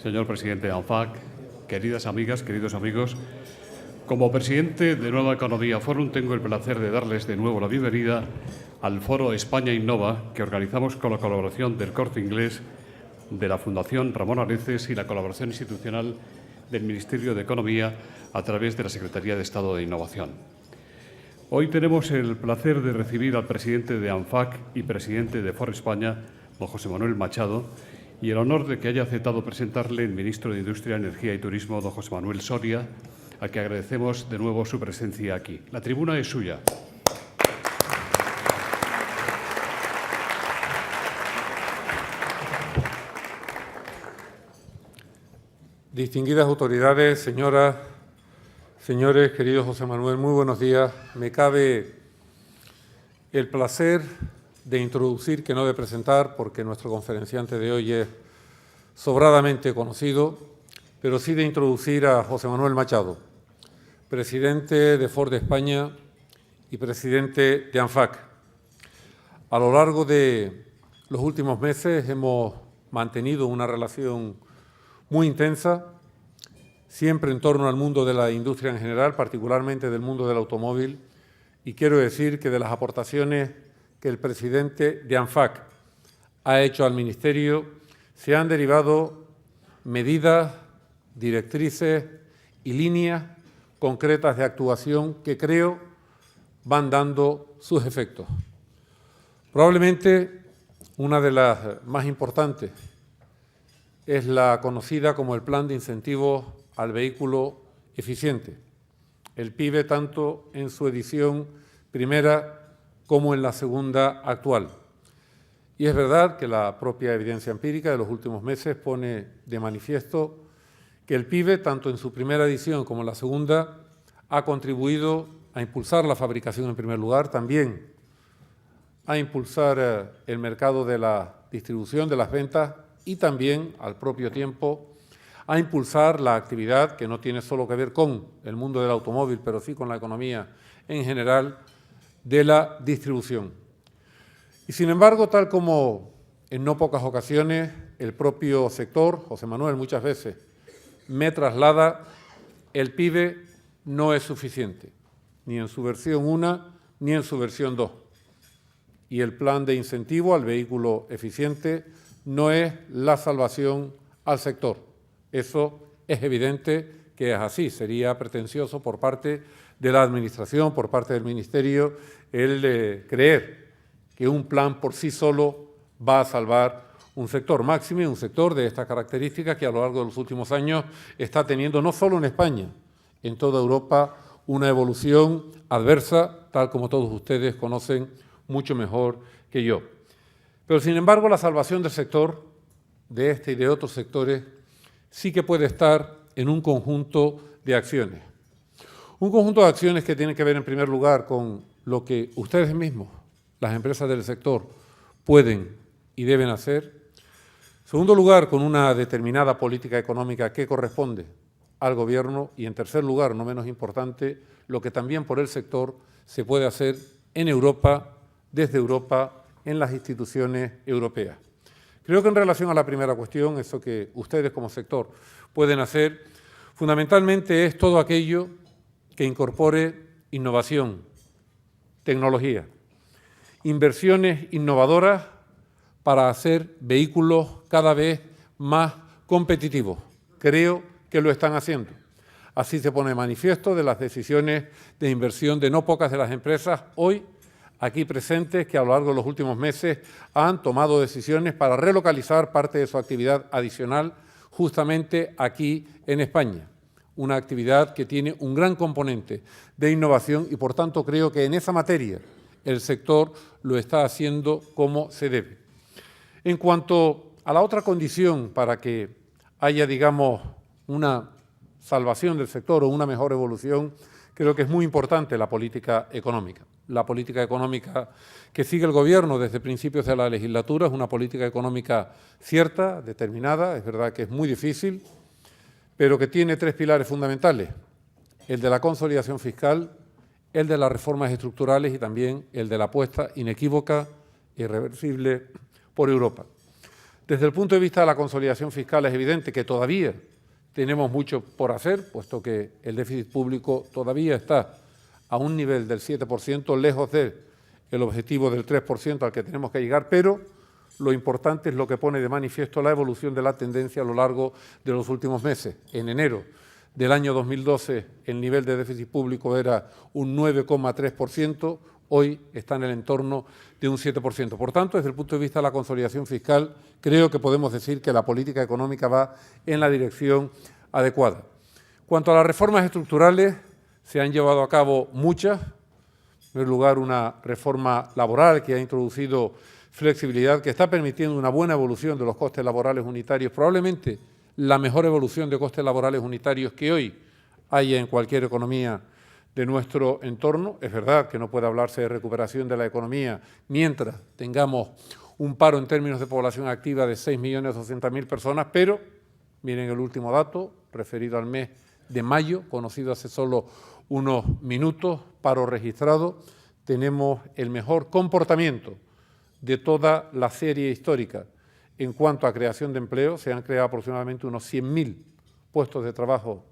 señor presidente de ANFAC, queridas amigas, queridos amigos, como presidente de Nueva Economía Forum tengo el placer de darles de nuevo la bienvenida al Foro España Innova que organizamos con la colaboración del Corte Inglés, de la Fundación Ramón Areces y la colaboración institucional del Ministerio de Economía a través de la Secretaría de Estado de Innovación. Hoy tenemos el placer de recibir al presidente de ANFAC y presidente de Foro España, don José Manuel Machado, y el honor de que haya aceptado presentarle el ministro de Industria, Energía y Turismo, don José Manuel Soria, al que agradecemos de nuevo su presencia aquí. La tribuna es suya. Distinguidas autoridades, señoras, señores, querido José Manuel, muy buenos días. Me cabe el placer de introducir, que no de presentar, porque nuestro conferenciante de hoy es sobradamente conocido, pero sí de introducir a José Manuel Machado, presidente de Ford España y presidente de ANFAC. A lo largo de los últimos meses hemos mantenido una relación muy intensa, siempre en torno al mundo de la industria en general, particularmente del mundo del automóvil, y quiero decir que de las aportaciones que el presidente de ANFAC ha hecho al Ministerio se han derivado medidas, directrices y líneas concretas de actuación que creo van dando sus efectos. Probablemente una de las más importantes es la conocida como el Plan de Incentivos al Vehículo Eficiente, el PIVE tanto en su edición primera como en la segunda actual. Y es verdad que la propia evidencia empírica de los últimos meses pone de manifiesto que el PIVE, tanto en su primera edición como en la segunda, ha contribuido a impulsar la fabricación en primer lugar, también a impulsar el mercado de la distribución, de las ventas, y también, al propio tiempo, a impulsar la actividad que no tiene solo que ver con el mundo del automóvil, pero sí con la economía en general, de la distribución. Y sin embargo, tal como en no pocas ocasiones el propio sector, José Manuel, muchas veces me traslada, el PIVE no es suficiente, ni en su versión 1 ni en su versión 2. Y el plan de incentivo al vehículo eficiente no es la salvación al sector. Eso es evidente que es así. Sería pretencioso por parte de la Administración, por parte del Ministerio, el creer que un plan por sí solo va a salvar un sector máximo, un sector de estas características que a lo largo de los últimos años está teniendo, no solo en España, en toda Europa, una evolución adversa, tal como todos ustedes conocen mucho mejor que yo. Pero, sin embargo, la salvación del sector, de este y de otros sectores, sí que puede estar en un conjunto de acciones. Un conjunto de acciones que tienen que ver, en primer lugar, con lo que ustedes mismos, las empresas del sector, pueden y deben hacer. En segundo lugar, con una determinada política económica que corresponde al Gobierno. Y, en tercer lugar, no menos importante, lo que también por el sector se puede hacer en Europa, desde Europa, en las instituciones europeas. Creo que en relación a la primera cuestión, eso que ustedes como sector pueden hacer, fundamentalmente es todo aquello que incorpore innovación, tecnología, inversiones innovadoras para hacer vehículos cada vez más competitivos. Creo que lo están haciendo. Así se pone de manifiesto de las decisiones de inversión de no pocas de las empresas hoy aquí presentes que a lo largo de los últimos meses han tomado decisiones para relocalizar parte de su actividad adicional justamente aquí en España. Una actividad que tiene un gran componente de innovación y, por tanto, creo que en esa materia el sector lo está haciendo como se debe. En cuanto a la otra condición para que haya, digamos, una salvación del sector o una mejor evolución, creo que es muy importante la política económica. La política económica que sigue el Gobierno desde principios de la legislatura es una política económica cierta, determinada, es verdad que es muy difícil, pero que tiene tres pilares fundamentales: el de la consolidación fiscal, el de las reformas estructurales y también el de la apuesta inequívoca e irreversible por Europa. Desde el punto de vista de la consolidación fiscal es evidente que todavía tenemos mucho por hacer, puesto que el déficit público todavía está a un nivel del 7%, lejos del objetivo del 3% al que tenemos que llegar, pero lo importante es lo que pone de manifiesto la evolución de la tendencia a lo largo de los últimos meses. En enero del año 2012 el nivel de déficit público era un 9,3%, hoy está en el entorno de un 7%. Por tanto, desde el punto de vista de la consolidación fiscal, creo que podemos decir que la política económica va en la dirección adecuada. Cuanto a las reformas estructurales, se han llevado a cabo muchas. En primer lugar, una reforma laboral que ha introducido flexibilidad, que está permitiendo una buena evolución de los costes laborales unitarios, probablemente la mejor evolución de costes laborales unitarios que hoy haya en cualquier economía de nuestro entorno. Es verdad que no puede hablarse de recuperación de la economía mientras tengamos un paro en términos de población activa de 6.200.000 personas, pero miren el último dato, referido al mes de mayo, conocido hace solo unos minutos, paro registrado, tenemos el mejor comportamiento de toda la serie histórica. En cuanto a creación de empleo, se han creado aproximadamente unos 100.000 puestos de trabajo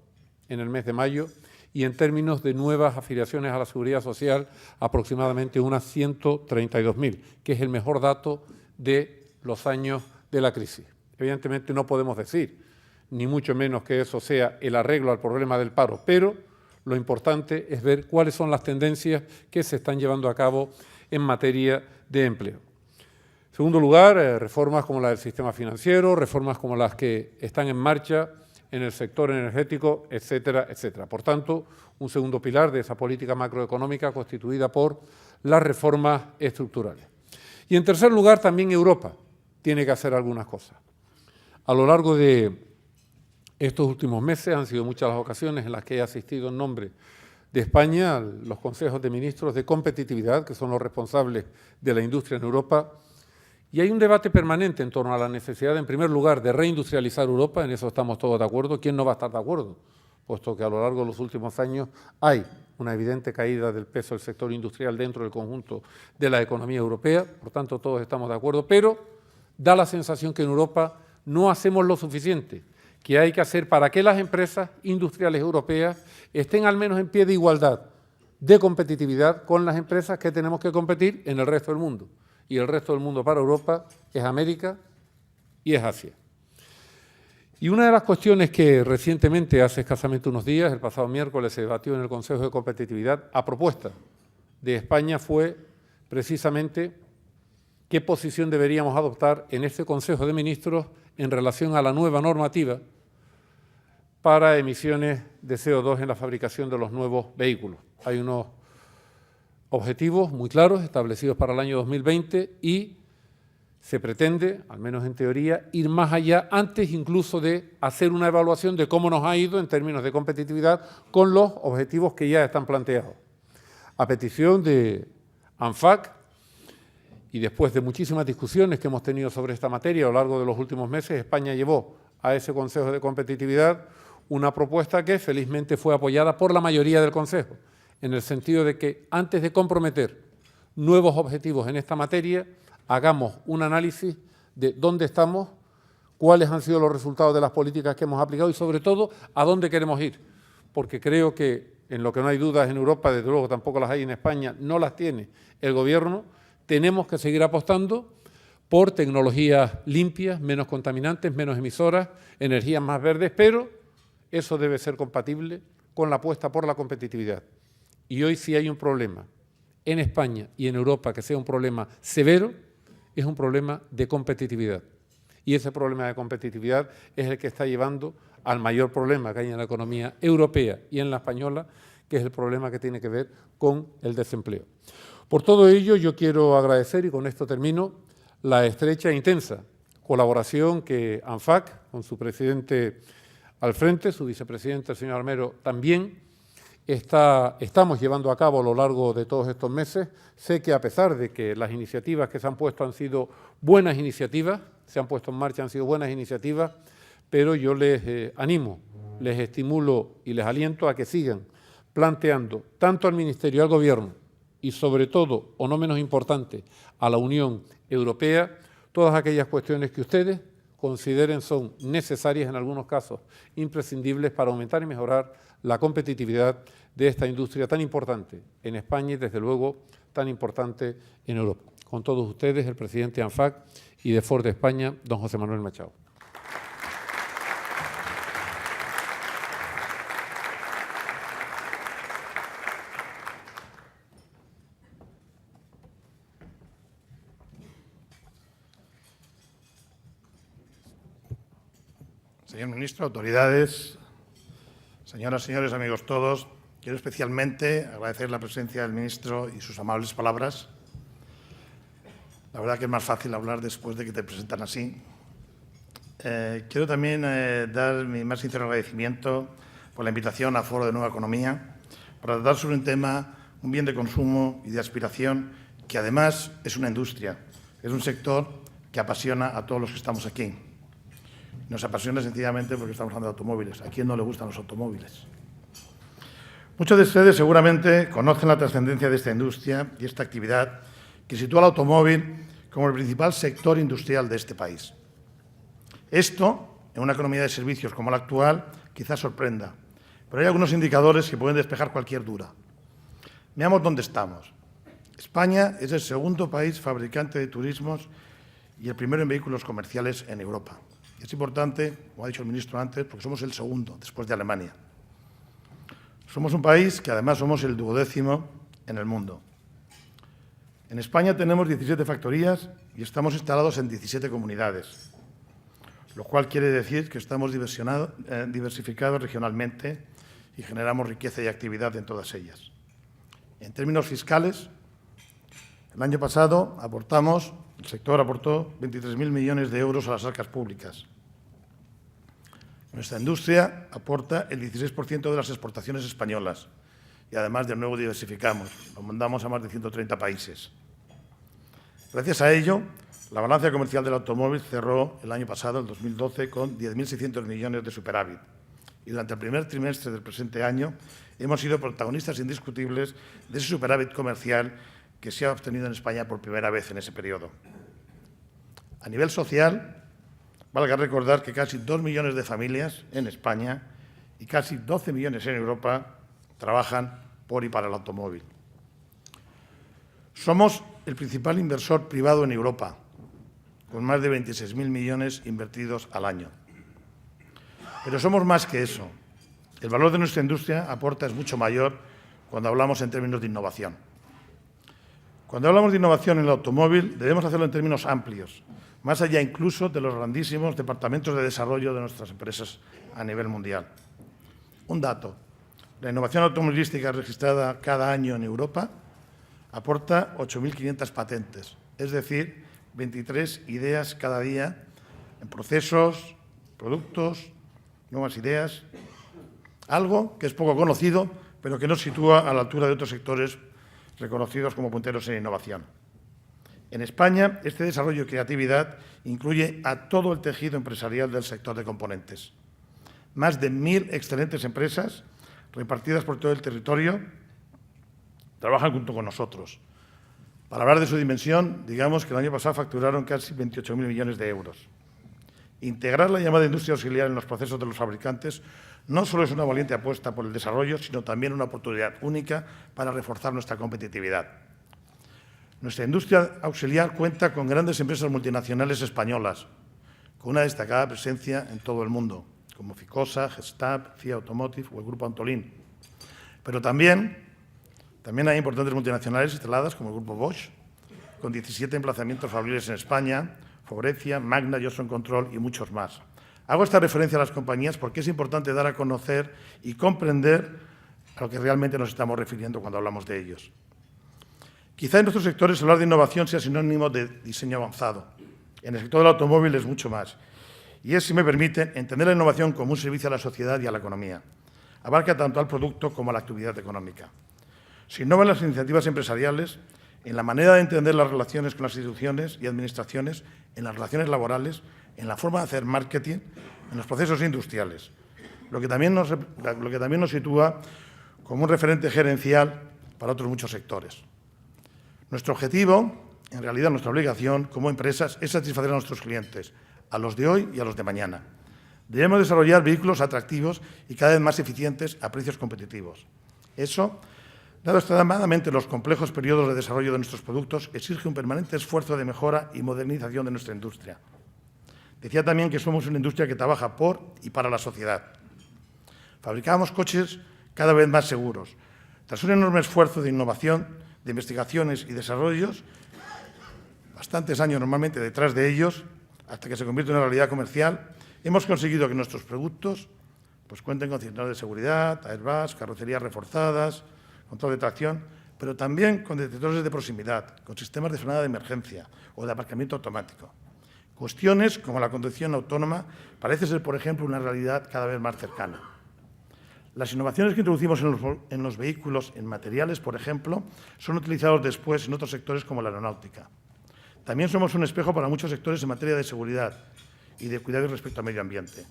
en el mes de mayo y en términos de nuevas afiliaciones a la Seguridad Social, aproximadamente unas 132.000, que es el mejor dato de los años de la crisis. Evidentemente no podemos decir, ni mucho menos que eso sea el arreglo al problema del paro, pero lo importante es ver cuáles son las tendencias que se están llevando a cabo en materia de empleo. En segundo lugar, reformas como la del sistema financiero, reformas como las que están en marcha en el sector energético, etcétera, etcétera. Por tanto, un segundo pilar de esa política macroeconómica constituida por las reformas estructurales. Y en tercer lugar, también Europa tiene que hacer algunas cosas. A lo largo de estos últimos meses han sido muchas las ocasiones en las que he asistido en nombre de España a los consejos de ministros de competitividad, que son los responsables de la industria en Europa, y hay un debate permanente en torno a la necesidad, en primer lugar, de reindustrializar Europa, en eso estamos todos de acuerdo. ¿Quién no va a estar de acuerdo? Puesto que a lo largo de los últimos años hay una evidente caída del peso del sector industrial dentro del conjunto de la economía europea, por tanto todos estamos de acuerdo, pero da la sensación que en Europa no hacemos lo suficiente, que hay que hacer para que las empresas industriales europeas estén al menos en pie de igualdad de competitividad con las empresas que tenemos que competir en el resto del mundo. Y el resto del mundo para Europa es América y es Asia. Y una de las cuestiones que recientemente, hace escasamente unos días, el pasado miércoles, se debatió en el Consejo de Competitividad a propuesta de España fue precisamente qué posición deberíamos adoptar en este Consejo de Ministros en relación a la nueva normativa para emisiones de CO2 en la fabricación de los nuevos vehículos. Hay unos objetivos muy claros establecidos para el año 2020 y se pretende, al menos en teoría, ir más allá antes incluso de hacer una evaluación de cómo nos ha ido en términos de competitividad con los objetivos que ya están planteados. A petición de ANFAC y después de muchísimas discusiones que hemos tenido sobre esta materia a lo largo de los últimos meses, España llevó a ese Consejo de Competitividad una propuesta que felizmente fue apoyada por la mayoría del Consejo, en el sentido de que antes de comprometer nuevos objetivos en esta materia, hagamos un análisis de dónde estamos, cuáles han sido los resultados de las políticas que hemos aplicado y, sobre todo, a dónde queremos ir. Porque creo que, en lo que no hay dudas en Europa, desde luego tampoco las hay en España, no las tiene el Gobierno, tenemos que seguir apostando por tecnologías limpias, menos contaminantes, menos emisoras, energías más verdes, pero eso debe ser compatible con la apuesta por la competitividad. Y hoy sí hay un problema en España y en Europa que sea un problema severo, es un problema de competitividad. Y ese problema de competitividad es el que está llevando al mayor problema que hay en la economía europea y en la española, que es el problema que tiene que ver con el desempleo. Por todo ello, yo quiero agradecer, y con esto termino, la estrecha e intensa colaboración que ANFAC, con su presidente al frente, su vicepresidente, el señor Armero, también estamos llevando a cabo a lo largo de todos estos meses. Sé que a pesar de que las iniciativas que se han puesto han sido buenas iniciativas, se han puesto en marcha, han sido buenas iniciativas, pero yo les animo, les estimulo y les aliento a que sigan planteando tanto al Ministerio, al Gobierno y sobre todo, o no menos importante, a la Unión Europea, todas aquellas cuestiones que ustedes consideren son necesarias, en algunos casos imprescindibles, para aumentar y mejorar la competitividad de esta industria tan importante en España y, desde luego, tan importante en Europa. Con todos ustedes, el presidente ANFAC y de Ford de España, don José Manuel Machado. Señor ministro, autoridades, señoras, señores, amigos todos, quiero especialmente agradecer la presencia del ministro y sus amables palabras. La verdad que es más fácil hablar después de que te presentan así. Quiero también dar mi más sincero agradecimiento por la invitación a Foro de Nueva Economía para tratar sobre un tema, un bien de consumo y de aspiración que además es una industria, es un sector que apasiona a todos los que estamos aquí. Nos apasiona sencillamente porque estamos hablando de automóviles. ¿A quién no le gustan los automóviles? Muchos de ustedes seguramente conocen la trascendencia de esta industria y esta actividad que sitúa al automóvil como el principal sector industrial de este país. Esto, en una economía de servicios como la actual, quizás sorprenda, pero hay algunos indicadores que pueden despejar cualquier duda. Veamos dónde estamos. España es el segundo país fabricante de turismos y el primero en vehículos comerciales en Europa. Es importante, como ha dicho el ministro antes, porque somos el segundo, después de Alemania. Somos un país que además somos el 12º en el mundo. En España tenemos 17 factorías y estamos instalados en 17 comunidades, lo cual quiere decir que estamos diversificados regionalmente y generamos riqueza y actividad en todas ellas. En términos fiscales, el año pasado el sector aportó 23.000 millones de euros a las arcas públicas. Nuestra industria aporta el 16% de las exportaciones españolas y además de nuevo diversificamos, lo mandamos a más de 130 países. Gracias a ello, la balanza comercial del automóvil cerró el año pasado, el 2012, con 10.600 millones de superávit. Y durante el primer trimestre del presente año hemos sido protagonistas indiscutibles de ese superávit comercial que se ha obtenido en España por primera vez en ese periodo. A nivel social, valga recordar que casi 2 millones de familias en España y casi 12 millones en Europa trabajan por y para el automóvil. Somos el principal inversor privado en Europa, con más de 26.000 millones invertidos al año. Pero somos más que eso. El valor de nuestra industria es mucho mayor cuando hablamos en términos de innovación. Cuando hablamos de innovación en el automóvil, debemos hacerlo en términos amplios, más allá incluso de los grandísimos departamentos de desarrollo de nuestras empresas a nivel mundial. Un dato: la innovación automovilística registrada cada año en Europa aporta 8.500 patentes, es decir, 23 ideas cada día en procesos, productos, nuevas ideas, algo que es poco conocido, pero que nos sitúa a la altura de otros sectores reconocidos como punteros en innovación. En España, este desarrollo y creatividad incluye a todo el tejido empresarial del sector de componentes. Más de 1.000 excelentes empresas repartidas por todo el territorio trabajan junto con nosotros. Para hablar de su dimensión, digamos que el año pasado facturaron casi 28.000 millones de euros. Integrar la llamada industria auxiliar en los procesos de los fabricantes no solo es una valiente apuesta por el desarrollo, sino también una oportunidad única para reforzar nuestra competitividad. Nuestra industria auxiliar cuenta con grandes empresas multinacionales españolas, con una destacada presencia en todo el mundo, como Ficosa, Gestab, Fiat Automotive o el Grupo Antolín. Pero también hay importantes multinacionales instaladas, como el Grupo Bosch, con 17 emplazamientos fabriles en España, Faurecia, Magna, Johnson Control y muchos más. Hago esta referencia a las compañías porque es importante dar a conocer y comprender a lo que realmente nos estamos refiriendo cuando hablamos de ellos. Quizá en nuestros sectores hablar de innovación sea sinónimo de diseño avanzado. En el sector del automóvil es mucho más. Y es, si me permiten, entender la innovación como un servicio a la sociedad y a la economía. Abarca tanto al producto como a la actividad económica. Se innovan las iniciativas empresariales, en la manera de entender las relaciones con las instituciones y administraciones, en las relaciones laborales, en la forma de hacer marketing, en los procesos industriales, lo que también nos sitúa como un referente gerencial para otros muchos sectores. Nuestro objetivo, en realidad nuestra obligación como empresas, es satisfacer a nuestros clientes, a los de hoy y a los de mañana. Debemos desarrollar vehículos atractivos y cada vez más eficientes a precios competitivos. Eso, dado extremadamente los complejos periodos de desarrollo de nuestros productos, exige un permanente esfuerzo de mejora y modernización de nuestra industria. Decía también que somos una industria que trabaja por y para la sociedad. Fabricamos coches cada vez más seguros. Tras un enorme esfuerzo de innovación, de investigaciones y desarrollos, bastantes años normalmente detrás de ellos, hasta que se convierte en una realidad comercial, hemos conseguido que nuestros productos cuenten con cinturones de seguridad, airbags, carrocerías reforzadas, control de tracción, pero también con detectores de proximidad, con sistemas de frenada de emergencia o de aparcamiento automático. Cuestiones como la conducción autónoma parece ser, por ejemplo, una realidad cada vez más cercana. Las innovaciones que introducimos en los vehículos, en materiales, por ejemplo, son utilizados después en otros sectores como la aeronáutica. También somos un espejo para muchos sectores en materia de seguridad y de cuidado respecto al medio ambiente.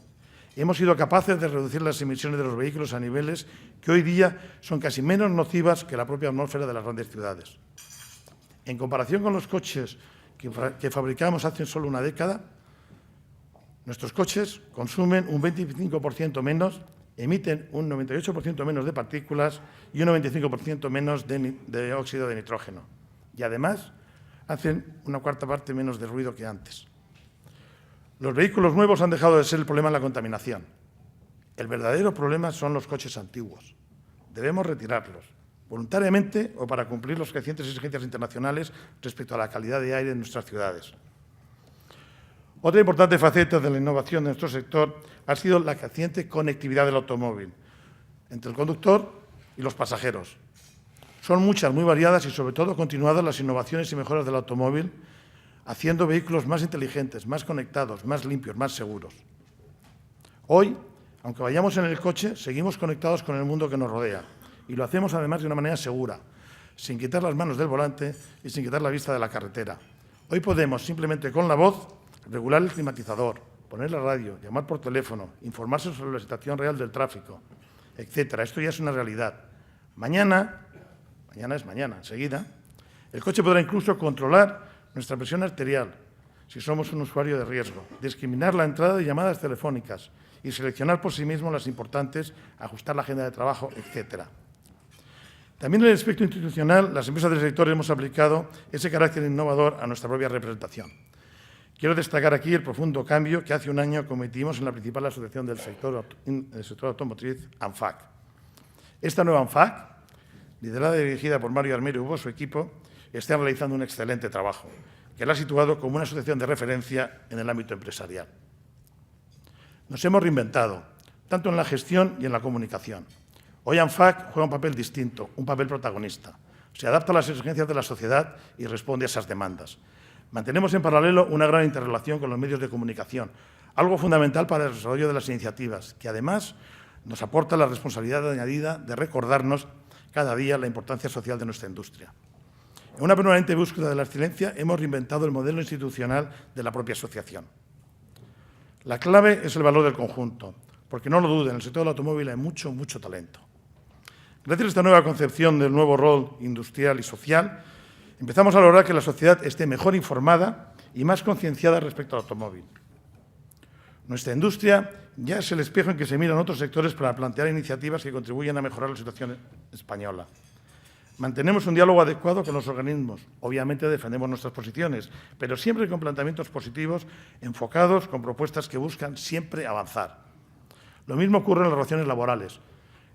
Hemos sido capaces de reducir las emisiones de los vehículos a niveles que hoy día son casi menos nocivas que la propia atmósfera de las grandes ciudades. En comparación con los coches que fabricamos hace solo una década, nuestros coches consumen un 25% menos, emiten un 98% menos de partículas y un 95% menos de óxido de nitrógeno. Y además, hacen una cuarta parte menos de ruido que antes. Los vehículos nuevos han dejado de ser el problema en la contaminación. El verdadero problema son los coches antiguos. Debemos retirarlos, voluntariamente o para cumplir las crecientes exigencias internacionales respecto a la calidad de aire en nuestras ciudades. Otra importante faceta de la innovación de nuestro sector ha sido la creciente conectividad del automóvil entre el conductor y los pasajeros. Son muchas, muy variadas y, sobre todo, continuadas las innovaciones y mejoras del automóvil, haciendo vehículos más inteligentes, más conectados, más limpios, más seguros. Hoy, aunque vayamos en el coche, seguimos conectados con el mundo que nos rodea y lo hacemos, además, de una manera segura, sin quitar las manos del volante y sin quitar la vista de la carretera. Hoy podemos, simplemente con la voz, regular el climatizador, poner la radio, llamar por teléfono, informarse sobre la situación real del tráfico, etc. Esto ya es una realidad. Mañana es mañana, enseguida, el coche podrá incluso controlar nuestra presión arterial, si somos un usuario de riesgo, discriminar la entrada de llamadas telefónicas y seleccionar por sí mismo las importantes, ajustar la agenda de trabajo, etc. También en el aspecto institucional, las empresas del sector hemos aplicado ese carácter innovador a nuestra propia representación. Quiero destacar aquí el profundo cambio que hace un año cometimos en la principal asociación del sector automotriz, ANFAC. Esta nueva ANFAC, liderada y dirigida por Mario Armero y Hugo, su equipo, está realizando un excelente trabajo, que la ha situado como una asociación de referencia en el ámbito empresarial. Nos hemos reinventado, tanto en la gestión y en la comunicación. Hoy ANFAC juega un papel distinto, un papel protagonista. Se adapta a las exigencias de la sociedad y responde a esas demandas. Mantenemos en paralelo una gran interrelación con los medios de comunicación, algo fundamental para el desarrollo de las iniciativas, que además nos aporta la responsabilidad añadida de recordarnos cada día la importancia social de nuestra industria. En una permanente búsqueda de la excelencia, hemos reinventado el modelo institucional de la propia asociación. La clave es el valor del conjunto, porque no lo duden, en el sector del automóvil hay mucho talento. Gracias a esta nueva concepción del nuevo rol industrial y social, empezamos a lograr que la sociedad esté mejor informada y más concienciada respecto al automóvil. Nuestra industria ya es el espejo en que se miran otros sectores para plantear iniciativas que contribuyan a mejorar la situación española. Mantenemos un diálogo adecuado con los organismos. Obviamente defendemos nuestras posiciones, pero siempre con planteamientos positivos, enfocados con propuestas que buscan siempre avanzar. Lo mismo ocurre en las relaciones laborales.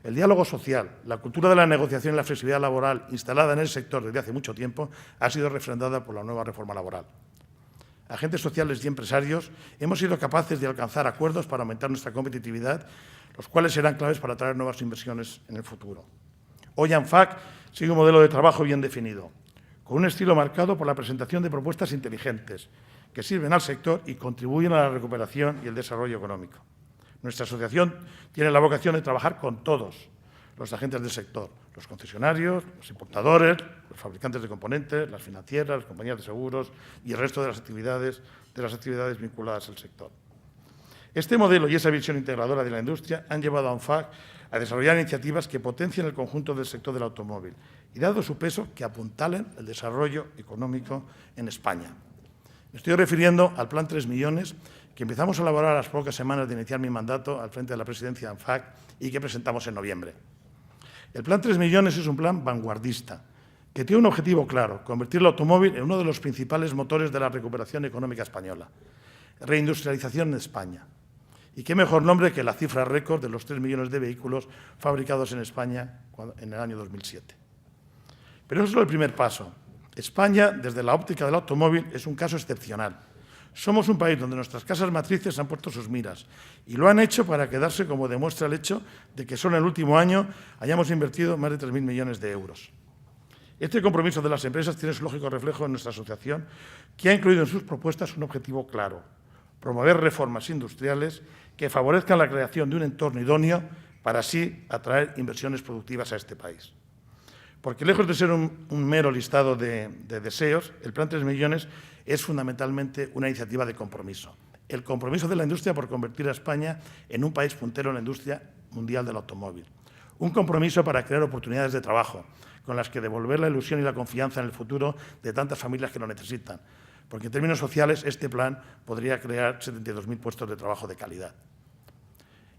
El diálogo social, la cultura de la negociación y la flexibilidad laboral instalada en el sector desde hace mucho tiempo ha sido refrendada por la nueva reforma laboral. Agentes sociales y empresarios hemos sido capaces de alcanzar acuerdos para aumentar nuestra competitividad, los cuales serán claves para atraer nuevas inversiones en el futuro. Hoy ANFAC sigue un modelo de trabajo bien definido, con un estilo marcado por la presentación de propuestas inteligentes que sirven al sector y contribuyen a la recuperación y el desarrollo económico. Nuestra asociación tiene la vocación de trabajar con todos los agentes del sector, los concesionarios, los importadores, los fabricantes de componentes, las financieras, las compañías de seguros y el resto de las actividades vinculadas al sector. Este modelo y esa visión integradora de la industria han llevado a ANFAC a desarrollar iniciativas que potencien el conjunto del sector del automóvil y, dado su peso, que apuntalen el desarrollo económico en España. Me estoy refiriendo al Plan 3 millones, que empezamos a elaborar a las pocas semanas de iniciar mi mandato al frente de la presidencia de ANFAC y que presentamos en noviembre. El Plan 3 millones es un plan vanguardista que tiene un objetivo claro: convertir el automóvil en uno de los principales motores de la recuperación económica española. Reindustrialización en España. Y qué mejor nombre que la cifra récord de los 3 millones de vehículos fabricados en España en el año 2007. Pero eso es solo el primer paso. España, desde la óptica del automóvil, es un caso excepcional. Somos un país donde nuestras casas matrices han puesto sus miras y lo han hecho para quedarse, como demuestra el hecho de que solo en el último año hayamos invertido más de 3.000 millones de euros. Este compromiso de las empresas tiene su lógico reflejo en nuestra asociación, que ha incluido en sus propuestas un objetivo claro: promover reformas industriales que favorezcan la creación de un entorno idóneo para así atraer inversiones productivas a este país. Porque lejos de ser un mero listado de deseos, el Plan 3 millones es fundamentalmente una iniciativa de compromiso. El compromiso de la industria por convertir a España en un país puntero en la industria mundial del automóvil. Un compromiso para crear oportunidades de trabajo, con las que devolver la ilusión y la confianza en el futuro de tantas familias que lo necesitan. Porque en términos sociales este plan podría crear 72.000 puestos de trabajo de calidad.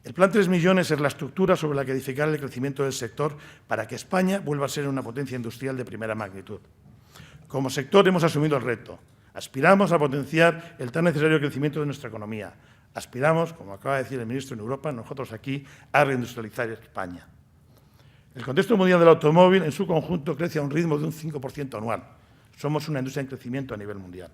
El Plan 3 millones es la estructura sobre la que edificar el crecimiento del sector para que España vuelva a ser una potencia industrial de primera magnitud. Como sector hemos asumido el reto. Aspiramos a potenciar el tan necesario crecimiento de nuestra economía. Aspiramos, como acaba de decir el ministro en Europa, nosotros aquí, a reindustrializar España. El contexto mundial del automóvil en su conjunto crece a un ritmo de un 5% anual. Somos una industria en crecimiento a nivel mundial.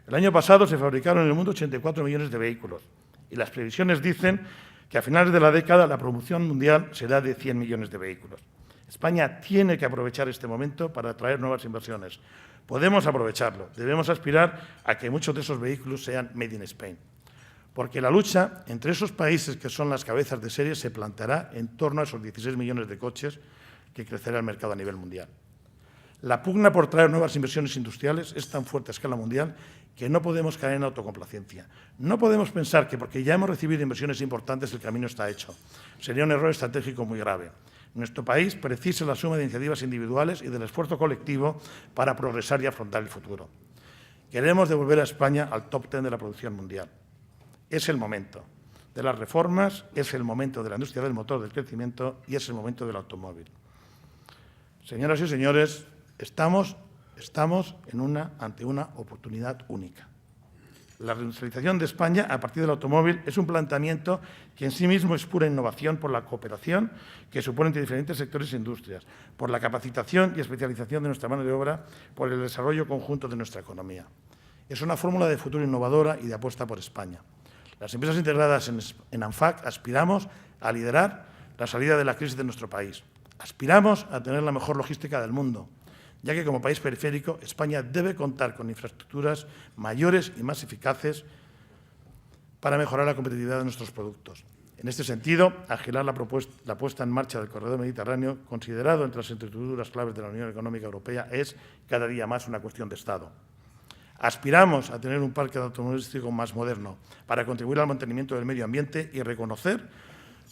El año pasado se fabricaron en el mundo 84 millones de vehículos y las previsiones dicen que a finales de la década la producción mundial será de 100 millones de vehículos. España tiene que aprovechar este momento para atraer nuevas inversiones. Podemos aprovecharlo. Debemos aspirar a que muchos de esos vehículos sean made in Spain. Porque la lucha entre esos países que son las cabezas de serie se planteará en torno a esos 16 millones de coches que crecerá el mercado a nivel mundial. La pugna por traer nuevas inversiones industriales es tan fuerte a escala mundial que no podemos caer en autocomplacencia. No podemos pensar que porque ya hemos recibido inversiones importantes el camino está hecho. Sería un error estratégico muy grave. Nuestro país precisa la suma de iniciativas individuales y del esfuerzo colectivo para progresar y afrontar el futuro. Queremos devolver a España al top 10 de la producción mundial. Es el momento de las reformas, es el momento de la industria del motor del crecimiento y es el momento del automóvil. Señoras y señores, estamos ante una oportunidad única. La reindustrialización de España a partir del automóvil es un planteamiento que en sí mismo es pura innovación por la cooperación que supone entre diferentes sectores e industrias, por la capacitación y especialización de nuestra mano de obra, por el desarrollo conjunto de nuestra economía. Es una fórmula de futuro innovadora y de apuesta por España. Las empresas integradas en ANFAC aspiramos a liderar la salida de la crisis de nuestro país. Aspiramos a tener la mejor logística del mundo, ya que como país periférico España debe contar con infraestructuras mayores y más eficaces para mejorar la competitividad de nuestros productos. En este sentido, agilar la puesta en marcha del corredor mediterráneo, considerado entre las infraestructuras claves de la Unión Económica Europea, es cada día más una cuestión de Estado. Aspiramos a tener un parque automovilístico más moderno para contribuir al mantenimiento del medio ambiente y reconocer,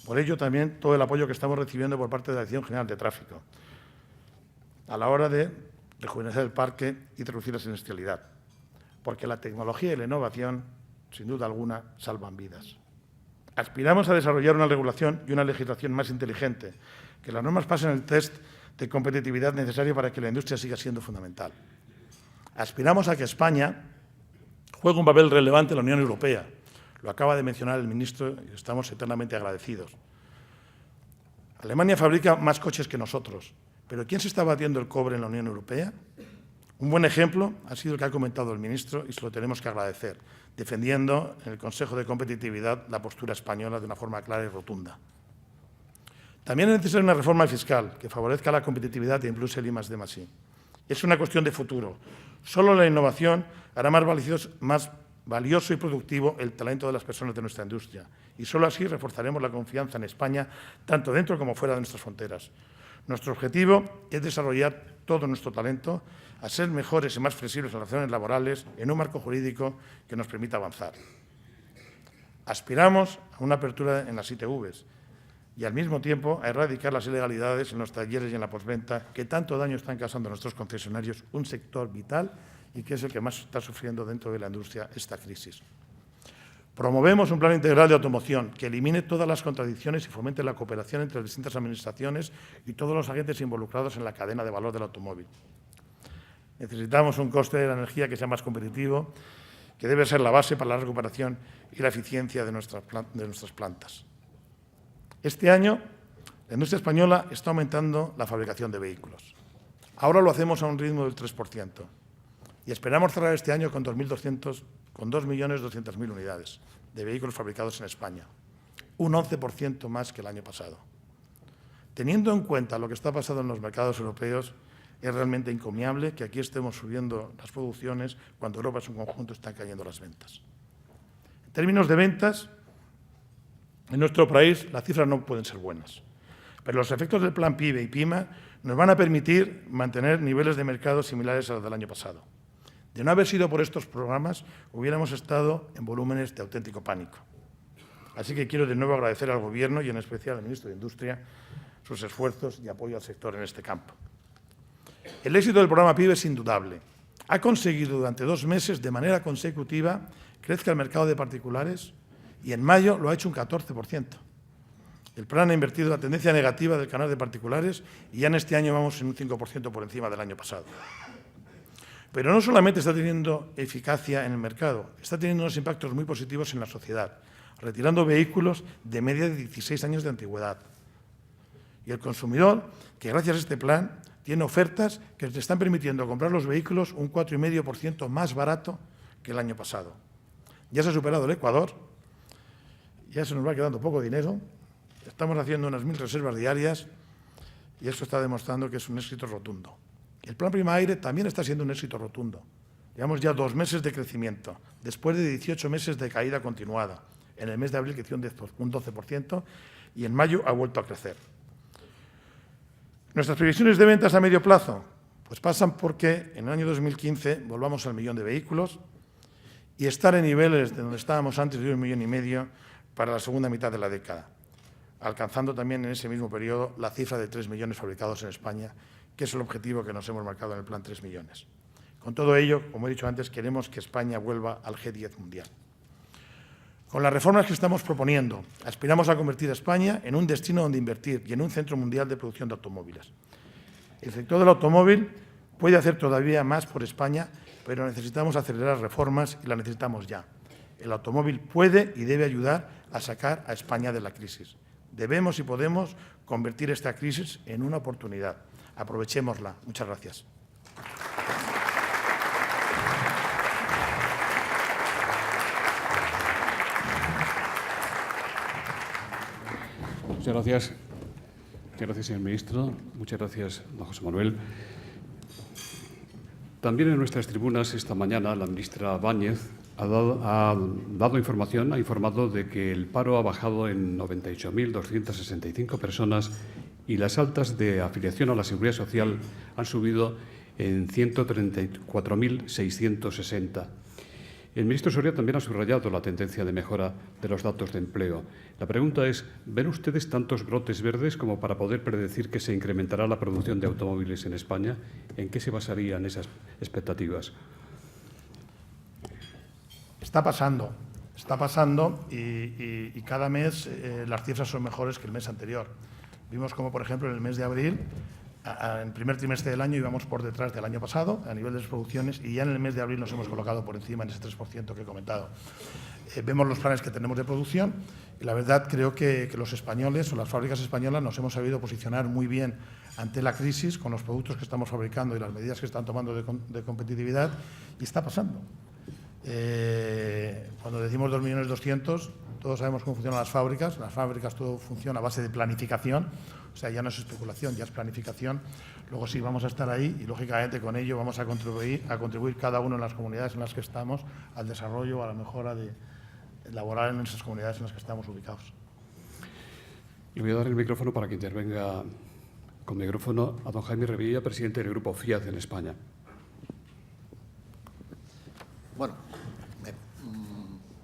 por ello, también todo el apoyo que estamos recibiendo por parte de la Dirección General de Tráfico a la hora de rejuvenecer el parque y reducir la siniestralidad, porque la tecnología y la innovación, sin duda alguna, salvan vidas. Aspiramos a desarrollar una regulación y una legislación más inteligente, que las normas pasen el test de competitividad necesario para que la industria siga siendo fundamental. Aspiramos a que España juegue un papel relevante en la Unión Europea. Lo acaba de mencionar el ministro y estamos eternamente agradecidos. Alemania fabrica más coches que nosotros, pero ¿quién se está batiendo el cobre en la Unión Europea? Un buen ejemplo ha sido el que ha comentado el ministro y se lo tenemos que agradecer, defendiendo en el Consejo de Competitividad la postura española de una forma clara y rotunda. También es necesaria una reforma fiscal que favorezca la competitividad e impulse el I+D+I. Es una cuestión de futuro. Solo la innovación hará más valioso y productivo el talento de las personas de nuestra industria y solo así reforzaremos la confianza en España, tanto dentro como fuera de nuestras fronteras. Nuestro objetivo es desarrollar todo nuestro talento a ser mejores y más flexibles en las relaciones laborales en un marco jurídico que nos permita avanzar. Aspiramos a una apertura en las ITVs y, al mismo tiempo, a erradicar las ilegalidades en los talleres y en la postventa que tanto daño están causando a nuestros concesionarios, un sector vital y que es el que más está sufriendo dentro de la industria esta crisis. Promovemos un plan integral de automoción que elimine todas las contradicciones y fomente la cooperación entre las distintas administraciones y todos los agentes involucrados en la cadena de valor del automóvil. Necesitamos un coste de la energía que sea más competitivo, que debe ser la base para la recuperación y la eficiencia de nuestras plantas. Este año, la industria española está aumentando la fabricación de vehículos. Ahora lo hacemos a un ritmo del 3% y esperamos cerrar este año con 2.200.000 unidades de vehículos fabricados en España, un 11% más que el año pasado. Teniendo en cuenta lo que está pasando en los mercados europeos, es realmente encomiable que aquí estemos subiendo las producciones cuando Europa en su conjunto están cayendo las ventas. En términos de ventas, en nuestro país las cifras no pueden ser buenas, pero los efectos del plan PIVE y PIMA nos van a permitir mantener niveles de mercado similares a los del año pasado. De no haber sido por estos programas, hubiéramos estado en volúmenes de auténtico pánico. Así que quiero de nuevo agradecer al Gobierno y en especial al Ministro de Industria sus esfuerzos y apoyo al sector en este campo. El éxito del programa PIVE es indudable. Ha conseguido durante 2 meses, de manera consecutiva, crezca el mercado de particulares y en mayo lo ha hecho un 14%. El plan ha invertido la tendencia negativa del canal de particulares y ya en este año vamos en un 5% por encima del año pasado. Pero no solamente está teniendo eficacia en el mercado, está teniendo unos impactos muy positivos en la sociedad, retirando vehículos de media de 16 años de antigüedad. Y el consumidor, que gracias a este plan, tiene ofertas que le están permitiendo comprar los vehículos un 4,5% más barato que el año pasado. Ya se ha superado el Ecuador, ya se nos va quedando poco dinero, estamos haciendo unas 1.000 reservas diarias y eso está demostrando que es un éxito rotundo. El plan Prima Aire también está siendo un éxito rotundo. Llevamos ya 2 meses de crecimiento, después de 18 meses de caída continuada. En el mes de abril creció un 12% y en mayo ha vuelto a crecer. Nuestras previsiones de ventas a medio plazo pues pasan porque en el año 2015 volvamos al 1.000.000 de vehículos y estar en niveles de donde estábamos antes de 1,5 millones para la segunda mitad de la década, alcanzando también en ese mismo periodo la cifra de 3 millones fabricados en España, que es el objetivo que nos hemos marcado en el plan 3 millones. Con todo ello, como he dicho antes, queremos que España vuelva al G10 mundial. Con las reformas que estamos proponiendo, aspiramos a convertir a España en un destino donde invertir y en un centro mundial de producción de automóviles. El sector del automóvil puede hacer todavía más por España, pero necesitamos acelerar reformas y las necesitamos ya. El automóvil puede y debe ayudar a sacar a España de la crisis. Debemos y podemos convertir esta crisis en una oportunidad. Aprovechémosla. Muchas gracias. Muchas gracias. Muchas gracias, señor ministro. Muchas gracias, don José Manuel. También en nuestras tribunas esta mañana la ministra Báñez ha informado de que el paro ha bajado en 98.265 personas y las altas de afiliación a la Seguridad Social han subido en 134.660. El ministro Soria también ha subrayado la tendencia de mejora de los datos de empleo. La pregunta es, ¿ven ustedes tantos brotes verdes como para poder predecir que se incrementará la producción de automóviles en España? ¿En qué se basarían esas expectativas? Está pasando y cada mes las cifras son mejores que el mes anterior. Vimos como, por ejemplo, en el mes de abril, en el primer trimestre del año íbamos por detrás del año pasado a nivel de producciones y ya en el mes de abril nos hemos colocado por encima en ese 3% que he comentado. Vemos los planes que tenemos de producción y la verdad creo que los españoles o las fábricas españolas nos hemos sabido posicionar muy bien ante la crisis con los productos que estamos fabricando y las medidas que están tomando de competitividad y está pasando. Cuando decimos 2.200.000, todos sabemos cómo funcionan las fábricas todo funciona a base de planificación, o sea, ya no es especulación, ya es planificación. Luego sí, vamos a estar ahí y, lógicamente, con ello vamos a contribuir cada uno en las comunidades en las que estamos al desarrollo, a la mejora laboral en esas comunidades en las que estamos ubicados. Le voy a dar el micrófono para que intervenga con micrófono a don Jaime Revilla, presidente del Grupo Fiat en España. Bueno,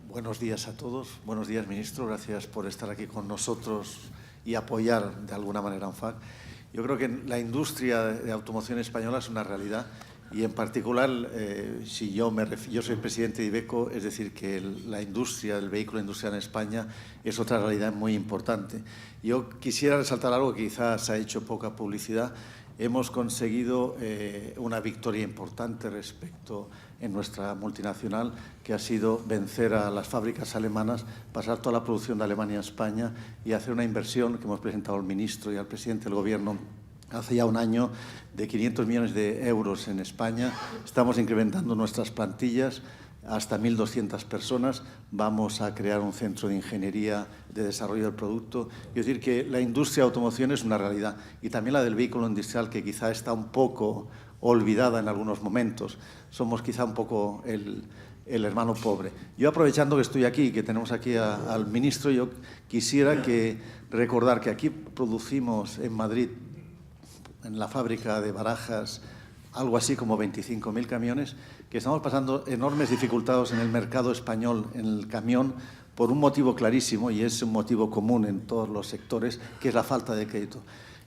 buenos días a todos. Buenos días, ministro. Gracias por estar aquí con nosotros y apoyar de alguna manera a ANFAC. Yo creo que la industria de automoción española es una realidad Y en particular, si yo soy presidente de Iveco, es decir, que la industria, el vehículo industrial en España es otra realidad muy importante. Yo quisiera resaltar algo que quizás ha hecho poca publicidad. Hemos conseguido una victoria importante respecto en nuestra multinacional, que ha sido vencer a las fábricas alemanas, pasar toda la producción de Alemania a España y hacer una inversión que hemos presentado al ministro y al presidente del Gobierno hace ya un año de 500 millones de euros en España. Estamos incrementando nuestras plantillas hasta 1.200 personas. Vamos a crear un centro de ingeniería de desarrollo del producto. Es decir, que la industria de automoción es una realidad, y también la del vehículo industrial, que quizá está un poco olvidada en algunos momentos. Somos quizá un poco el hermano pobre. Yo, aprovechando que estoy aquí, que tenemos aquí al ministro, yo quisiera recordar que aquí producimos en Madrid, en la fábrica de Barajas, algo así como 25.000 camiones, que estamos pasando enormes dificultades en el mercado español, en el camión, por un motivo clarísimo, y es un motivo común en todos los sectores, que es la falta de crédito.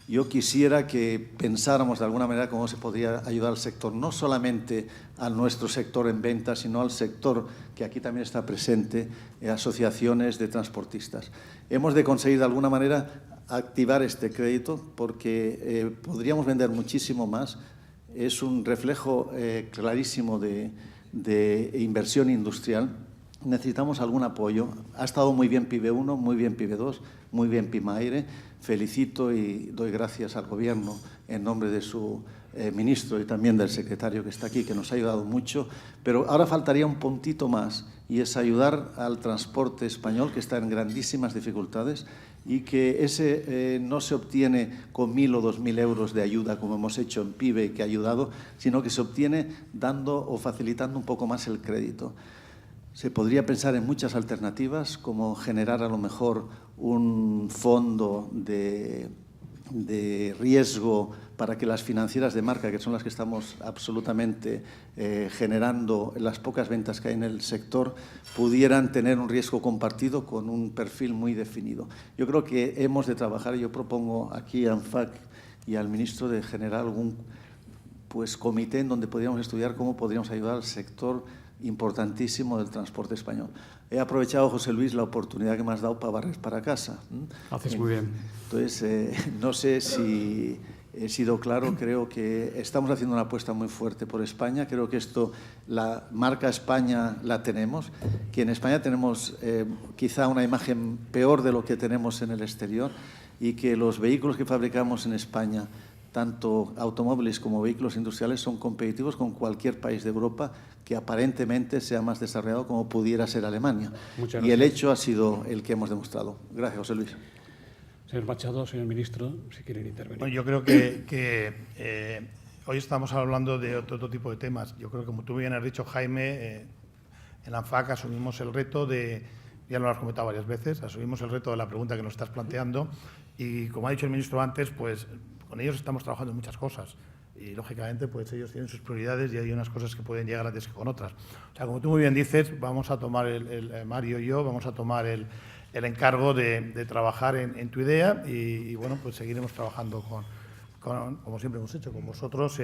Yo quisiera que pensáramos de alguna manera cómo se podría ayudar al sector, no solamente a nuestro sector en ventas, sino al sector que aquí también está presente, asociaciones de transportistas. Hemos de conseguir de alguna manera activar este crédito, porque podríamos vender muchísimo más. Es un reflejo clarísimo de inversión industrial. Necesitamos algún apoyo. Ha estado muy bien PIB 1, muy bien PIB 2, muy bien PIMAIRE. Felicito y doy gracias al Gobierno en nombre de su ministro y también del secretario que está aquí, que nos ha ayudado mucho. Pero ahora faltaría un puntito más, y es ayudar al transporte español, que está en grandísimas dificultades, y que ese no se obtiene con 1.000 o 2.000 euros de ayuda, como hemos hecho en PIBE, que ha ayudado, sino que se obtiene dando o facilitando un poco más el crédito. Se podría pensar en muchas alternativas, como generar a lo mejor un fondo de riesgo para que las financieras de marca, que son las que estamos absolutamente generando las pocas ventas que hay en el sector, pudieran tener un riesgo compartido con un perfil muy definido. Yo creo que hemos de trabajar, yo propongo aquí a ANFAC y al ministro de generar algún comité en donde podríamos estudiar cómo podríamos ayudar al sector importantísimo del transporte español. He aprovechado, José Luis, la oportunidad que me has dado para barrer para casa. Haces muy bien. Entonces, no sé si he sido claro. Creo que estamos haciendo una apuesta muy fuerte por España. Creo que la marca España la tenemos, que en España tenemos quizá una imagen peor de lo que tenemos en el exterior, y que los vehículos que fabricamos en España, tanto automóviles como vehículos industriales, son competitivos con cualquier país de Europa que aparentemente sea más desarrollado, como pudiera ser Alemania. Y el hecho ha sido el que hemos demostrado. Gracias, José Luis. Señor Machado, señor ministro, si quieren intervenir. Bueno, yo creo que hoy estamos hablando de otro tipo de temas. Yo creo que, como tú bien has dicho, Jaime, en la ANFAC asumimos el reto de, ya lo has comentado varias veces, asumimos el reto de la pregunta que nos estás planteando, y como ha dicho el ministro antes, pues con ellos estamos trabajando en muchas cosas. Y, lógicamente, pues ellos tienen sus prioridades y hay unas cosas que pueden llegar antes que con otras. O sea, como tú muy bien dices, vamos a tomar, Mario y yo, vamos a tomar el encargo de trabajar en tu idea y, bueno, pues seguiremos trabajando como siempre hemos hecho, con vosotros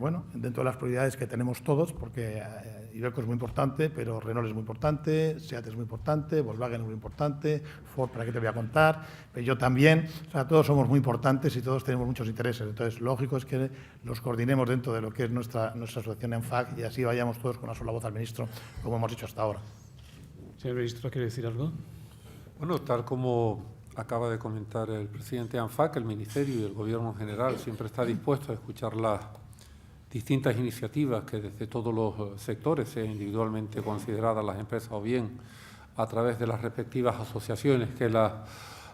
bueno, dentro de las prioridades que tenemos todos, porque Iveco es muy importante, pero Renault es muy importante, SEAT es muy importante, Volkswagen es muy importante, Ford, ¿para qué te voy a contar? Pero yo también. O sea, todos somos muy importantes y todos tenemos muchos intereses. Entonces, lógico es que los coordinemos dentro de lo que es nuestra asociación ANFAC, y así vayamos todos con una sola voz al ministro, como hemos hecho hasta ahora. Señor ministro, ¿quiere decir algo? Bueno, tal como acaba de comentar el presidente ANFAC, el Ministerio y el Gobierno en general siempre está dispuesto a escuchar las distintas iniciativas que desde todos los sectores, sean individualmente consideradas las empresas o bien a través de las respectivas asociaciones que las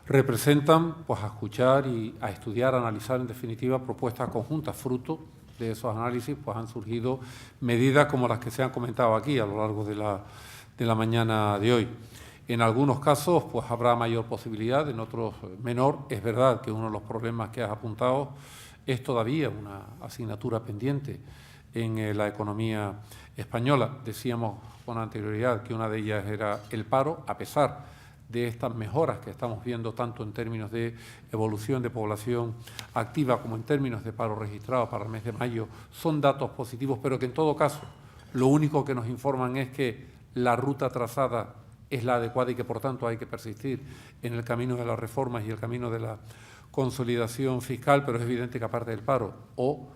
representan, pues a escuchar y a estudiar, a analizar en definitiva propuestas conjuntas. Fruto de esos análisis pues han surgido medidas como las que se han comentado aquí a lo largo de la mañana de hoy. En algunos casos pues habrá mayor posibilidad, en otros menor. Es verdad que uno de los problemas que has apuntado es todavía una asignatura pendiente en la economía española. Decíamos con anterioridad que una de ellas era el paro, a pesar de estas mejoras que estamos viendo tanto en términos de evolución de población activa como en términos de paro registrado para el mes de mayo son datos positivos, pero que en todo caso lo único que nos informan es que la ruta trazada es la adecuada y que por tanto hay que persistir en el camino de las reformas y el camino de la consolidación fiscal, pero es evidente que aparte del paro o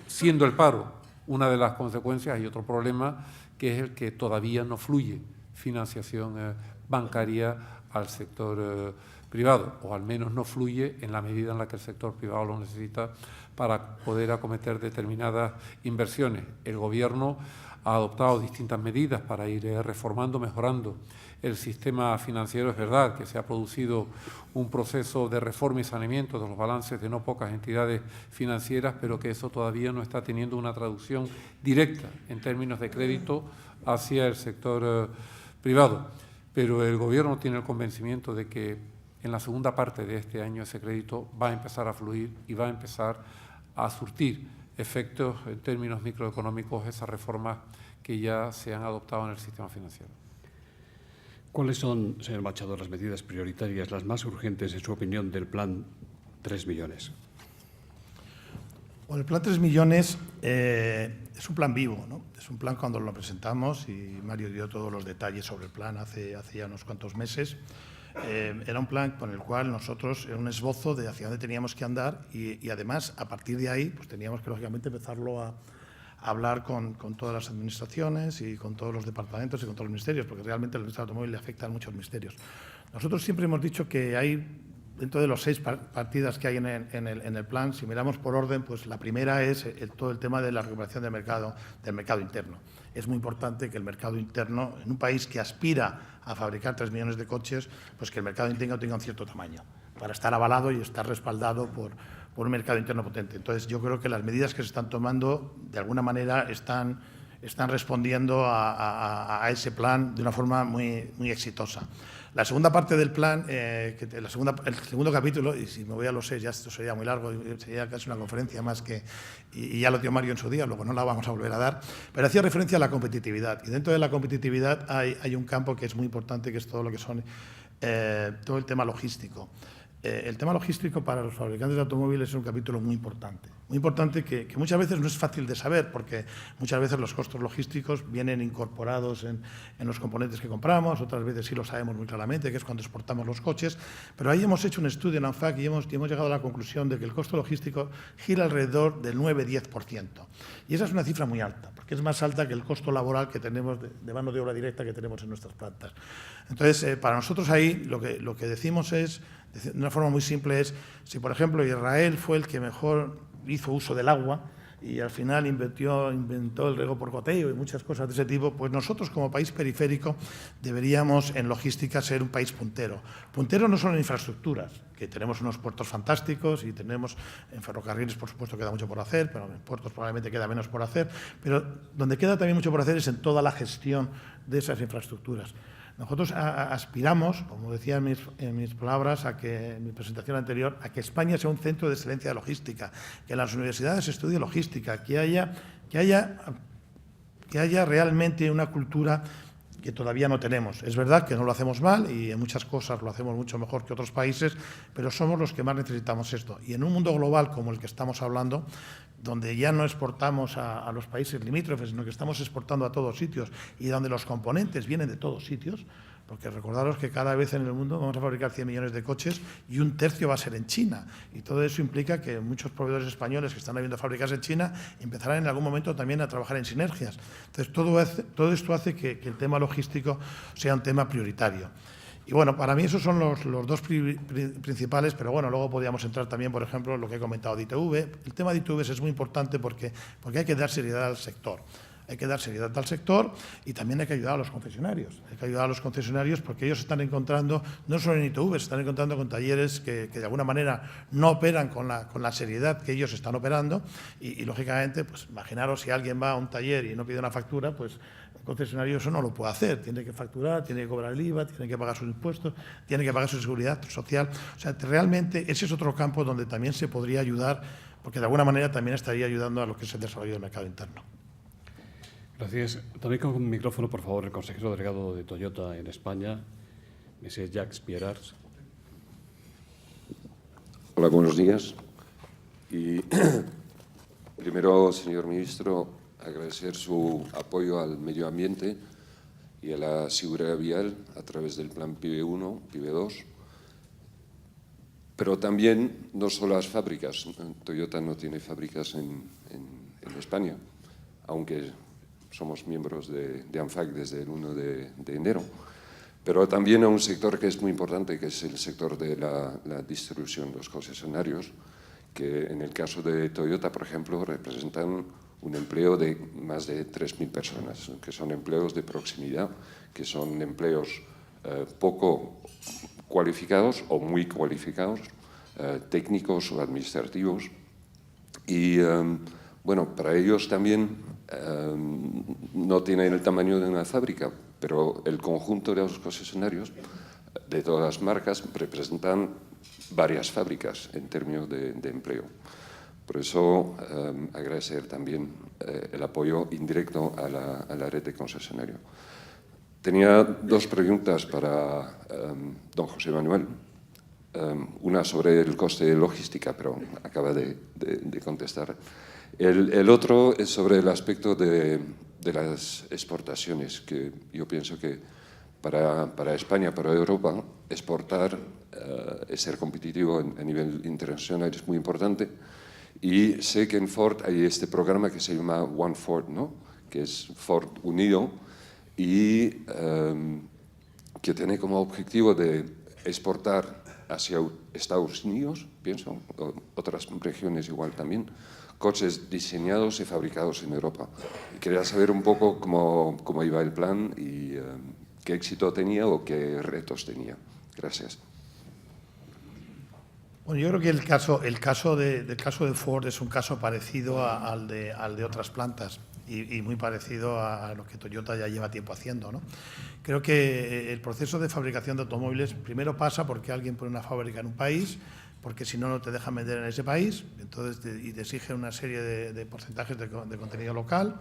siendo el paro una de las consecuencias, hay otro problema que es el que todavía no fluye financiación bancaria al sector privado, o al menos no fluye en la medida en la que el sector privado lo necesita para poder acometer determinadas inversiones. El Gobierno ha adoptado distintas medidas para ir reformando, mejorando el sistema financiero. Es verdad que se ha producido un proceso de reforma y saneamiento de los balances de no pocas entidades financieras, pero que eso todavía no está teniendo una traducción directa en términos de crédito hacia el sector privado. Pero el Gobierno tiene el convencimiento de que en la segunda parte de este año ese crédito va a empezar a fluir y va a empezar a surtir efectos en términos microeconómicos esas reformas que ya se han adoptado en el sistema financiero. ¿Cuáles son, señor Machado, las medidas prioritarias, las más urgentes, en su opinión, del Plan 3 millones? Bueno, el Plan 3 millones es un plan vivo, ¿no? Es un plan cuando lo presentamos, y Mario dio todos los detalles sobre el plan hace ya unos cuantos meses. Era un plan con el cual nosotros, era un esbozo de hacia dónde teníamos que andar y además, a partir de ahí, pues teníamos que, lógicamente, empezarlo a hablar con todas las administraciones y con todos los departamentos y con todos los ministerios, porque realmente al industria del automóvil le afectan muchos ministerios. Nosotros siempre hemos dicho que hay, dentro de los 6 partidas que hay en el plan, si miramos por orden, pues la primera es todo el tema de la recuperación del mercado interno. Es muy importante que el mercado interno, en un país que aspira a fabricar 3 millones de coches, pues que el mercado interno tenga un cierto tamaño, para estar avalado y estar respaldado por un mercado interno potente. Entonces, yo creo que las medidas que se están tomando, de alguna manera, están respondiendo a ese plan de una forma muy exitosa. La segunda parte del plan, el segundo capítulo, y si me voy a los 6, ya esto sería muy largo, sería casi una conferencia más que, y ya lo dio Mario en su día, luego no la vamos a volver a dar, pero hacía referencia a la competitividad. Y dentro de la competitividad hay un campo que es muy importante, que es todo lo que son, todo el tema logístico. El tema logístico para los fabricantes de automóviles es un capítulo muy importante que muchas veces no es fácil de saber, porque muchas veces los costos logísticos vienen incorporados en los componentes que compramos, otras veces sí lo sabemos muy claramente, que es cuando exportamos los coches, pero ahí hemos hecho un estudio en ANFAC y hemos llegado a la conclusión de que el costo logístico gira alrededor del 9-10%. Y esa es una cifra muy alta, porque es más alta que el costo laboral que tenemos de mano de obra directa que tenemos en nuestras plantas. Entonces, para nosotros ahí lo que decimos es, de una forma muy simple, es si, por ejemplo, Israel fue el que mejor hizo uso del agua y al final inventó el riego por goteo y muchas cosas de ese tipo, pues nosotros como país periférico deberíamos en logística ser un país puntero. Puntero no solo en infraestructuras, que tenemos unos puertos fantásticos y tenemos en ferrocarriles, por supuesto, queda mucho por hacer, pero en puertos probablemente queda menos por hacer, pero donde queda también mucho por hacer es en toda la gestión de esas infraestructuras. Nosotros aspiramos, como decía en mis palabras, en mi presentación anterior, a que España sea un centro de excelencia de logística, que en las universidades se estudie logística, que haya realmente una cultura que todavía no tenemos. Es verdad que no lo hacemos mal y en muchas cosas lo hacemos mucho mejor que otros países, pero somos los que más necesitamos esto. Y en un mundo global como el que estamos hablando, donde ya no exportamos a los países limítrofes, sino que estamos exportando a todos sitios y donde los componentes vienen de todos sitios, porque recordaros que cada vez en el mundo vamos a fabricar 100 millones de coches y un tercio va a ser en China. Y todo eso implica que muchos proveedores españoles que están habiendo fábricas en China empezarán en algún momento también a trabajar en sinergias. Entonces, todo esto hace que el tema logístico sea un tema prioritario. Y bueno, para mí esos son los dos principales, pero bueno, luego podríamos entrar también, por ejemplo, en lo que he comentado de ITV. El tema de ITV es muy importante porque hay que dar seriedad al sector. Hay que dar seriedad al sector y también hay que ayudar a los concesionarios. Hay que ayudar a los concesionarios porque ellos se están encontrando, no solo en ITV, se están encontrando con talleres que de alguna manera no operan con la seriedad que ellos están operando y lógicamente, pues imaginaros si alguien va a un taller y no pide una factura, pues el concesionario eso no lo puede hacer. Tiene que facturar, tiene que cobrar el IVA, tiene que pagar sus impuestos, tiene que pagar su seguridad social. O sea, realmente ese es otro campo donde también se podría ayudar porque de alguna manera también estaría ayudando a lo que es el desarrollo del mercado interno. Gracias. También con un micrófono, por favor, el consejero delegado de Toyota en España, Monsieur Jacques Pierrars. Hola, buenos días. Y primero, señor ministro, agradecer su apoyo al medio ambiente y a la seguridad vial a través del plan PIB 1, PIB 2. Pero también no solo las fábricas. Toyota no tiene fábricas en España, aunque somos miembros de ANFAC desde el 1 de enero. Pero también a un sector que es muy importante, que es el sector de la distribución, los concesionarios, que en el caso de Toyota, por ejemplo, representan un empleo de más de 3.000 personas, que son empleos de proximidad, que son empleos poco cualificados o muy cualificados, técnicos o administrativos. Y, bueno, para ellos también no tienen el tamaño de una fábrica, pero el conjunto de los concesionarios de todas las marcas representan varias fábricas en términos de empleo. Por eso, agradecer también el apoyo indirecto a la red de concesionarios. Tenía dos preguntas para don José Manuel. Una sobre el coste de logística, pero acaba de contestar. El otro es sobre el aspecto de las exportaciones, que yo pienso que para España, para Europa, exportar es ser competitivo a nivel internacional es muy importante. Y sé que en Ford hay este programa que se llama One Ford, ¿no? Que es Ford unido y que tiene como objetivo de exportar hacia Estados Unidos, pienso, o otras regiones igual también, coches diseñados y fabricados en Europa. Y quería saber un poco cómo iba el plan y qué éxito tenía o qué retos tenía. Gracias. Bueno, yo creo que el caso de Ford es un caso parecido al de otras plantas y muy parecido a lo que Toyota ya lleva tiempo haciendo, ¿no? Creo que el proceso de fabricación de automóviles primero pasa porque alguien pone una fábrica en un país, porque si no, no te dejan vender en ese país, entonces y te exige una serie de porcentajes de contenido local.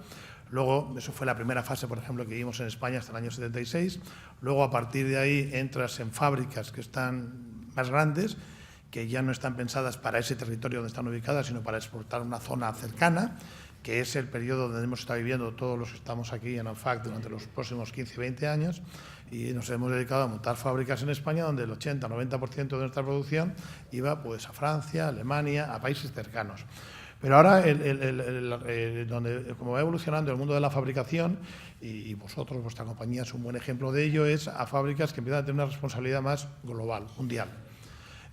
Luego, eso fue la primera fase, por ejemplo, que vimos en España hasta el año 76. Luego, a partir de ahí, entras en fábricas que están más grandes, que ya no están pensadas para ese territorio donde están ubicadas, sino para exportar a una zona cercana, que es el periodo donde hemos estado viviendo todos los que estamos aquí en ANFAC durante los próximos 15 y 20 años, y nos hemos dedicado a montar fábricas en España donde el 80-90% de nuestra producción iba pues, a Francia, a Alemania, a países cercanos. Pero ahora, como va evolucionando el mundo de la fabricación, y vosotros, vuestra compañía, es un buen ejemplo de ello, es a fábricas que empiezan a tener una responsabilidad más global, mundial.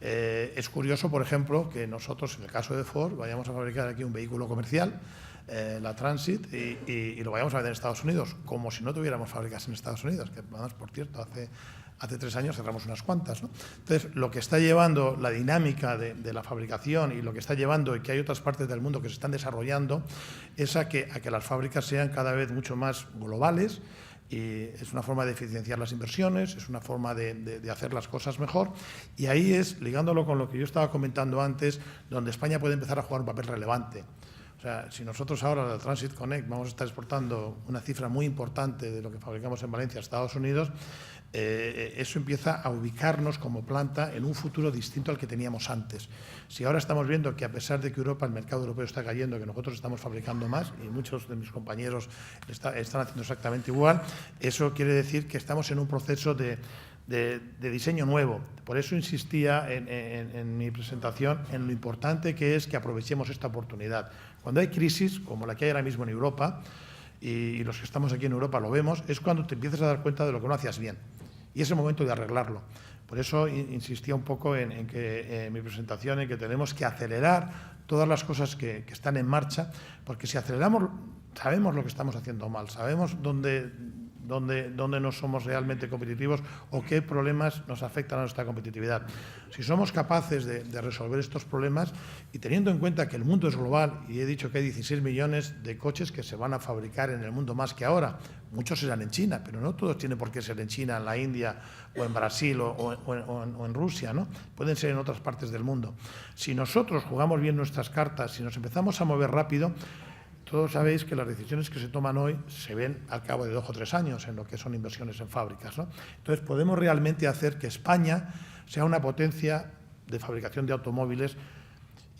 Es curioso, por ejemplo, que nosotros, en el caso de Ford, vayamos a fabricar aquí un vehículo comercial, la Transit, y lo vayamos a vender en Estados Unidos, como si no tuviéramos fábricas en Estados Unidos, que además, por cierto, hace 3 años cerramos unas cuantas, ¿no? Entonces, lo que está llevando la dinámica de la fabricación y lo que está llevando, y que hay otras partes del mundo que se están desarrollando, es a que las fábricas sean cada vez mucho más globales. Y es una forma de eficienciar las inversiones, es una forma de hacer las cosas mejor. Y ahí es, ligándolo con lo que yo estaba comentando antes, donde España puede empezar a jugar un papel relevante. O sea, si nosotros ahora, la Transit Connect, vamos a estar exportando una cifra muy importante de lo que fabricamos en Valencia a Estados Unidos, eso empieza a ubicarnos como planta en un futuro distinto al que teníamos antes. Si ahora estamos viendo que, a pesar de que Europa, el mercado europeo está cayendo, que nosotros estamos fabricando más, y muchos de mis compañeros están haciendo exactamente igual, eso quiere decir que estamos en un proceso de diseño nuevo. Por eso insistía en mi presentación en lo importante que es que aprovechemos esta oportunidad. Cuando hay crisis, como la que hay ahora mismo en Europa, y los que estamos aquí en Europa lo vemos, es cuando te empiezas a dar cuenta de lo que no hacías bien. Y es el momento de arreglarlo. Por eso insistía un poco en mi presentación, en que tenemos que acelerar todas las cosas que están en marcha, porque si aceleramos, sabemos lo que estamos haciendo mal, sabemos dónde no somos realmente competitivos o qué problemas nos afectan a nuestra competitividad. Si somos capaces de resolver estos problemas, y teniendo en cuenta que el mundo es global, y he dicho que hay 16 millones de coches que se van a fabricar en el mundo más que ahora, muchos serán en China, pero no todos tienen por qué ser en China, en la India o en Brasil o en Rusia, ¿no? Pueden ser en otras partes del mundo. Si nosotros jugamos bien nuestras cartas, si nos empezamos a mover rápido, todos sabéis que las decisiones que se toman hoy se ven al cabo de 2 o 3 años en lo que son inversiones en fábricas, ¿no? Entonces, podemos realmente hacer que España sea una potencia de fabricación de automóviles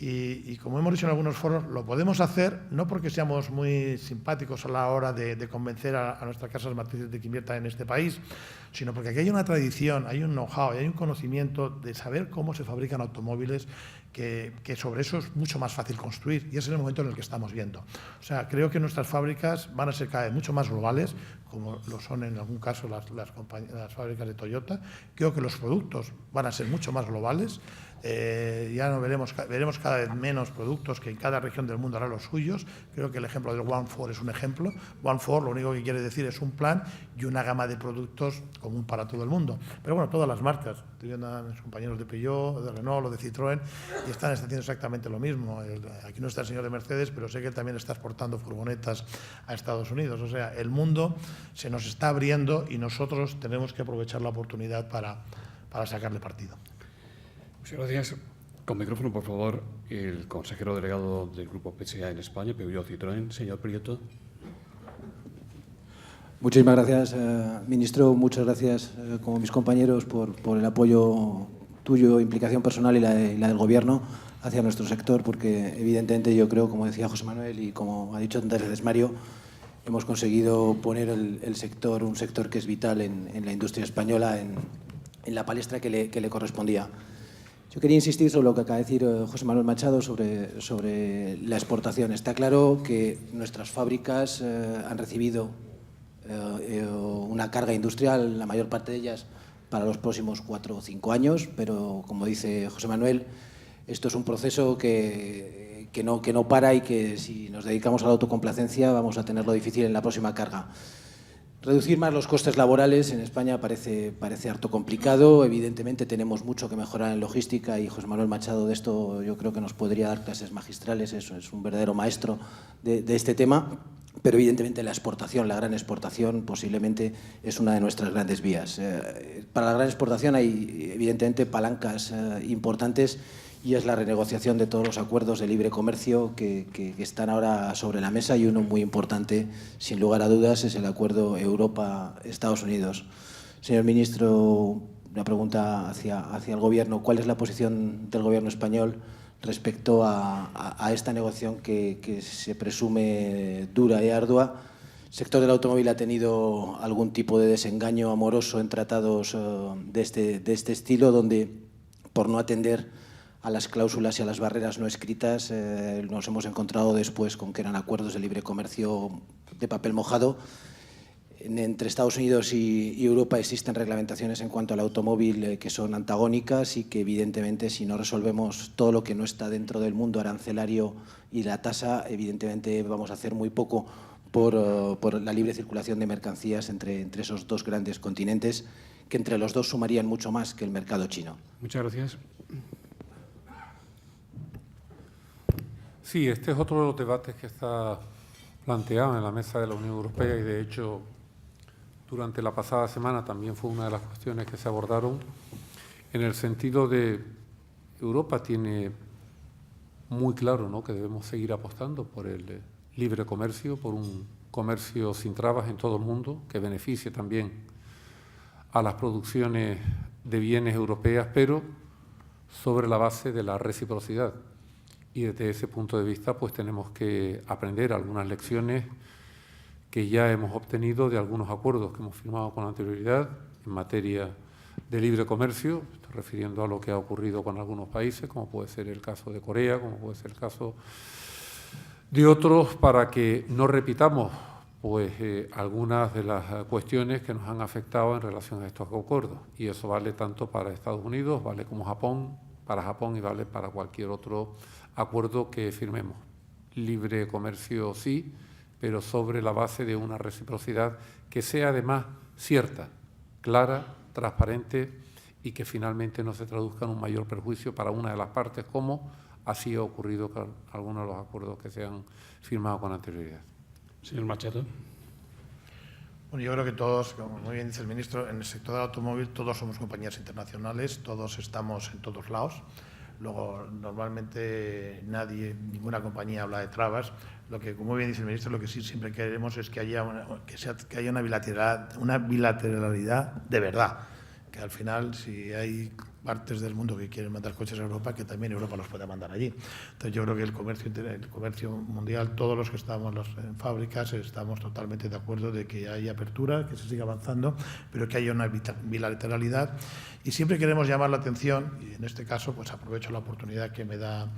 y como hemos dicho en algunos foros, lo podemos hacer no porque seamos muy simpáticos a la hora de convencer a nuestras casas matrices de que inviertan en este país, sino porque aquí hay una tradición, hay un know-how, hay un conocimiento de saber cómo se fabrican automóviles que sobre eso es mucho más fácil construir y ese es el momento en el que estamos viendo. O sea, creo que nuestras fábricas van a ser cada vez mucho más globales, como lo son en algún caso las fábricas de Toyota. Creo que los productos van a ser mucho más globales. Ya no veremos cada vez menos productos que en cada región del mundo hará los suyos. Creo que el ejemplo del One for es un ejemplo. One for lo único que quiere decir es un plan y una gama de productos común para todo el mundo. Pero bueno, todas las marcas, estoy viendo a mis compañeros de Peugeot, de Renault o de Citroën, y están haciendo exactamente lo mismo. Aquí no está el señor de Mercedes, pero sé que él también está exportando furgonetas a Estados Unidos. O sea, el mundo se nos está abriendo y nosotros tenemos que aprovechar la oportunidad para sacarle partido. Muchas gracias. Con micrófono, por favor, el consejero delegado del Grupo PSA en España, Peugeot Citroën, señor Prieto. Muchísimas gracias, ministro. Muchas gracias, como mis compañeros, por el apoyo tuyo, implicación personal y la del Gobierno hacia nuestro sector, porque evidentemente yo creo, como decía José Manuel y como ha dicho tantas veces Mario, hemos conseguido poner un sector que es vital en la industria española en la palestra que le correspondía. Yo quería insistir sobre lo que acaba de decir José Manuel Machado sobre la exportación. Está claro que nuestras fábricas han recibido una carga industrial, la mayor parte de ellas, para los próximos 4 o 5 años, pero, como dice José Manuel, esto es un proceso que no para y que, si nos dedicamos a la autocomplacencia, vamos a tenerlo difícil en la próxima carga. Reducir más los costes laborales en España parece harto complicado. Evidentemente tenemos mucho que mejorar en logística y José Manuel Machado de esto yo creo que nos podría dar clases magistrales. Eso es un verdadero maestro de este tema. Pero evidentemente la exportación, la gran exportación, posiblemente es una de nuestras grandes vías. Para la gran exportación hay evidentemente palancas importantes y es la renegociación de todos los acuerdos de libre comercio que están ahora sobre la mesa, y uno muy importante, sin lugar a dudas, es el acuerdo Europa-Estados Unidos. Señor ministro, una pregunta hacia el Gobierno. ¿Cuál es la posición del Gobierno español respecto a esta negociación que se presume dura y ardua? El sector del automóvil ha tenido algún tipo de desengaño amoroso en tratados de este estilo, donde, por no atender a las cláusulas y a las barreras no escritas, nos hemos encontrado después con que eran acuerdos de libre comercio de papel mojado. Entre Estados Unidos y Europa existen reglamentaciones en cuanto al automóvil que son antagónicas y que, evidentemente, si no resolvemos todo lo que no está dentro del mundo arancelario y la tasa, evidentemente vamos a hacer muy poco por la libre circulación de mercancías entre esos dos grandes continentes, que entre los dos sumarían mucho más que el mercado chino. Muchas gracias. Sí, este es otro de los debates que está planteado en la mesa de la Unión Europea y, de hecho, durante la pasada semana también fue una de las cuestiones que se abordaron, en el sentido de Europa tiene muy claro, ¿no?, que debemos seguir apostando por el libre comercio, por un comercio sin trabas en todo el mundo, que beneficie también a las producciones de bienes europeas, pero sobre la base de la reciprocidad. Y desde ese punto de vista, pues tenemos que aprender algunas lecciones que ya hemos obtenido de algunos acuerdos que hemos firmado con anterioridad en materia de libre comercio. Estoy refiriendo a lo que ha ocurrido con algunos países, como puede ser el caso de Corea, como puede ser el caso de otros, para que no repitamos pues algunas de las cuestiones que nos han afectado en relación a estos acuerdos. Y eso vale tanto para Estados Unidos, vale como para Japón y vale para cualquier otro acuerdo que firmemos. Libre comercio sí, pero sobre la base de una reciprocidad que sea además cierta, clara, transparente y que finalmente no se traduzca en un mayor perjuicio para una de las partes, como así ha ocurrido con algunos de los acuerdos que se han firmado con anterioridad. Señor Machado. Bueno, yo creo que todos, como muy bien dice el ministro, en el sector del automóvil todos somos compañías internacionales, todos estamos en todos lados. Luego, normalmente ninguna compañía habla de trabas. Lo que, como bien dice el ministro, lo que sí siempre queremos es que haya una bilateralidad de verdad. Que al final, si hay partes del mundo que quieren mandar coches a Europa, que también Europa los pueda mandar allí. Entonces, yo creo que el comercio mundial, todos los que estamos en fábricas, estamos totalmente de acuerdo de que haya apertura, que se siga avanzando, pero que haya una bilateralidad. Y siempre queremos llamar la atención, y en este caso, pues aprovecho la oportunidad que me da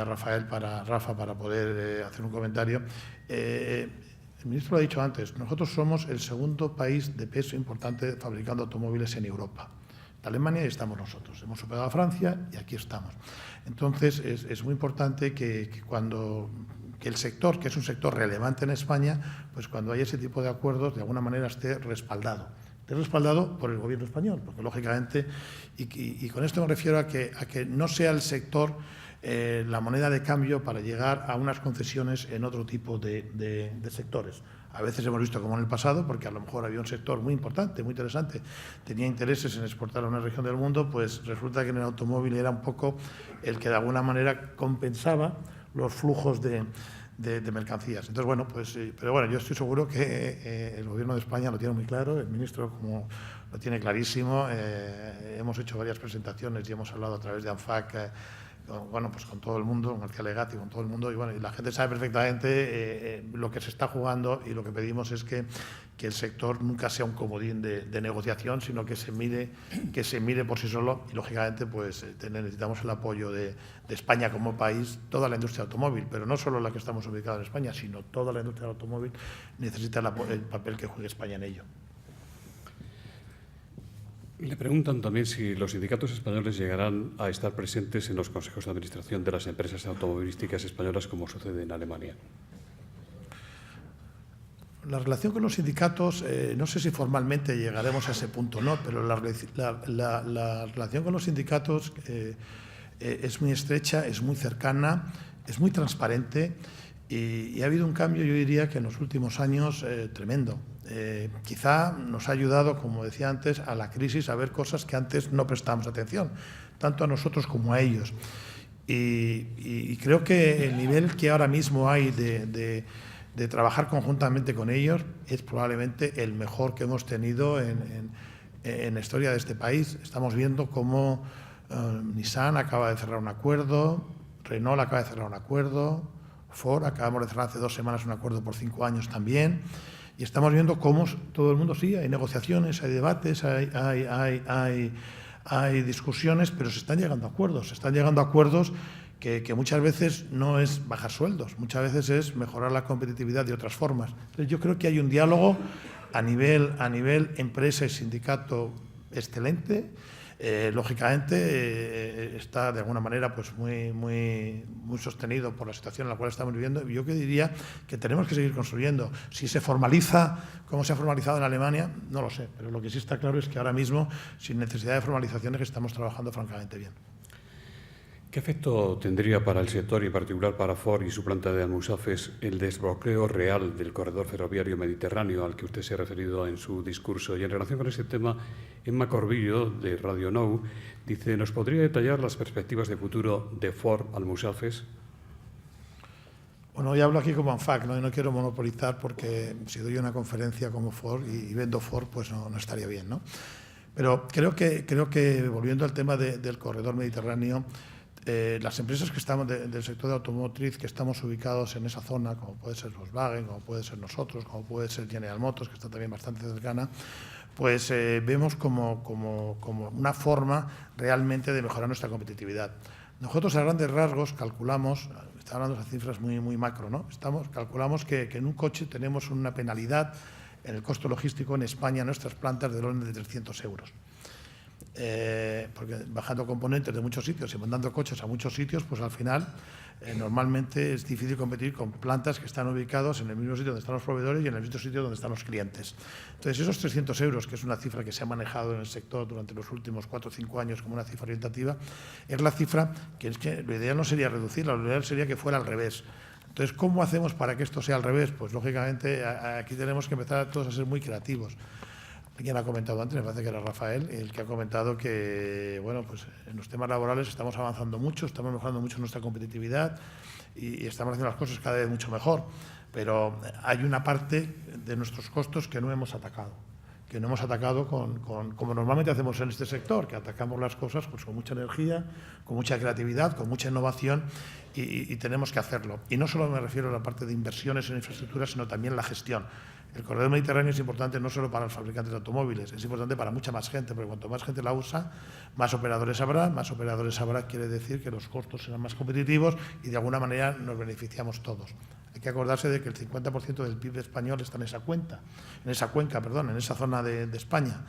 Rafa para poder hacer un comentario. El ministro lo ha dicho antes, nosotros somos el segundo país de peso importante fabricando automóviles en Europa. En Alemania estamos nosotros, hemos superado a Francia y aquí estamos. Entonces, es muy importante que el sector, que es un sector relevante en España, pues cuando haya ese tipo de acuerdos, de alguna manera esté respaldado. Esté respaldado por el Gobierno español, porque lógicamente, y con esto me refiero a que no sea el sector la moneda de cambio para llegar a unas concesiones en otro tipo de sectores. A veces hemos visto como en el pasado, porque a lo mejor había un sector muy importante, muy interesante, tenía intereses en exportar a una región del mundo, pues resulta que en el automóvil era un poco el que de alguna manera compensaba los flujos de mercancías. Entonces, bueno, pues, pero bueno, yo estoy seguro que el Gobierno de España lo tiene muy claro, el ministro como lo tiene clarísimo. Hemos hecho varias presentaciones y hemos hablado a través de ANFAC, pues con todo el mundo, con García Legazpi, con todo el mundo, y bueno, y la gente sabe perfectamente lo que se está jugando, y lo que pedimos es que el sector nunca sea un comodín de negociación, sino que se mire por sí solo, y lógicamente pues necesitamos el apoyo de España como país. Toda la industria automóvil, pero no solo la que estamos ubicados en España, sino toda la industria del automóvil necesita el papel que juegue España en ello. Le preguntan también si los sindicatos españoles llegarán a estar presentes en los consejos de administración de las empresas automovilísticas españolas, como sucede en Alemania. La relación con los sindicatos, no sé si formalmente llegaremos a ese punto o no, pero la relación con los sindicatos es muy estrecha, es muy cercana, es muy transparente, y ha habido un cambio, yo diría, que en los últimos años tremendo. Quizá nos ha ayudado, como decía antes, a la crisis a ver cosas que antes no prestábamos atención, tanto a nosotros como a ellos. Y creo que el nivel que ahora mismo hay de trabajar conjuntamente con ellos es probablemente el mejor que hemos tenido en la historia de este país. Estamos viendo cómo Nissan acaba de cerrar un acuerdo, Renault acaba de cerrar un acuerdo, Ford acabamos de cerrar hace 2 semanas un acuerdo por 5 años también. Y estamos viendo cómo todo el mundo sí, hay negociaciones, hay debates, hay discusiones, pero se están llegando a acuerdos. Se están llegando a acuerdos que muchas veces no es bajar sueldos, muchas veces es mejorar la competitividad de otras formas. Entonces, yo creo que hay un diálogo a nivel empresa y sindicato excelente. Lógicamente está de alguna manera pues muy sostenido por la situación en la cual estamos viviendo, y yo que diría que tenemos que seguir construyendo. Si se formaliza como se ha formalizado en Alemania, no lo sé, pero lo que sí está claro es que ahora mismo, sin necesidad de formalizaciones, estamos trabajando francamente bien. ¿Qué efecto tendría para el sector y en particular para Ford y su planta de Almusafes el desbloqueo real del corredor ferroviario mediterráneo al que usted se ha referido en su discurso? Y en relación con ese tema, Emma Corbillo, de Radio Nou, dice: ¿nos podría detallar las perspectivas de futuro de Ford Almusafes? Bueno, hoy hablo aquí como ANFAC, ¿no? Y no quiero monopolizar, porque si doy una conferencia como Ford y vendo Ford, pues no estaría bien, ¿no? Pero creo que volviendo al tema del corredor mediterráneo, las empresas que estamos del sector de automotriz, que estamos ubicados en esa zona, como puede ser Volkswagen, como puede ser nosotros, como puede ser General Motors, que está también bastante cercana, pues vemos como una forma realmente de mejorar nuestra competitividad. Nosotros, a grandes rasgos, calculamos, está hablando de cifras muy macro, ¿no? Calculamos que en un coche tenemos una penalidad en el costo logístico en España, en nuestras plantas, del orden de 300 euros. Porque bajando componentes de muchos sitios y mandando coches a muchos sitios, pues al final normalmente es difícil competir con plantas que están ubicados en el mismo sitio donde están los proveedores y en el mismo sitio donde están los clientes. Entonces, esos 300 euros, que es una cifra que se ha manejado en el sector durante los últimos 4 o 5 años como una cifra orientativa, es la cifra que es que lo ideal no sería reducirla, lo ideal sería que fuera al revés. Entonces, ¿cómo hacemos para que esto sea al revés? Pues lógicamente aquí tenemos que empezar todos a ser muy creativos. quien ha comentado antes, me parece que era Rafael, el que ha comentado que, bueno, pues en los temas laborales estamos avanzando mucho, estamos mejorando mucho nuestra competitividad y estamos haciendo las cosas cada vez mucho mejor. Pero hay una parte de nuestros costos que no hemos atacado. Como normalmente hacemos en este sector, que atacamos las cosas pues, con mucha energía, con mucha creatividad, con mucha innovación y tenemos que hacerlo. Y no solo me refiero a la parte de inversiones en infraestructura, sino también la gestión. El corredor mediterráneo es importante no solo para los fabricantes de automóviles, es importante para mucha más gente, porque cuanto más gente la usa, más operadores habrá quiere decir que los costos serán más competitivos y de alguna manera nos beneficiamos todos. Hay que acordarse de que el 50% del PIB español está en esa cuenca, en esa zona de España.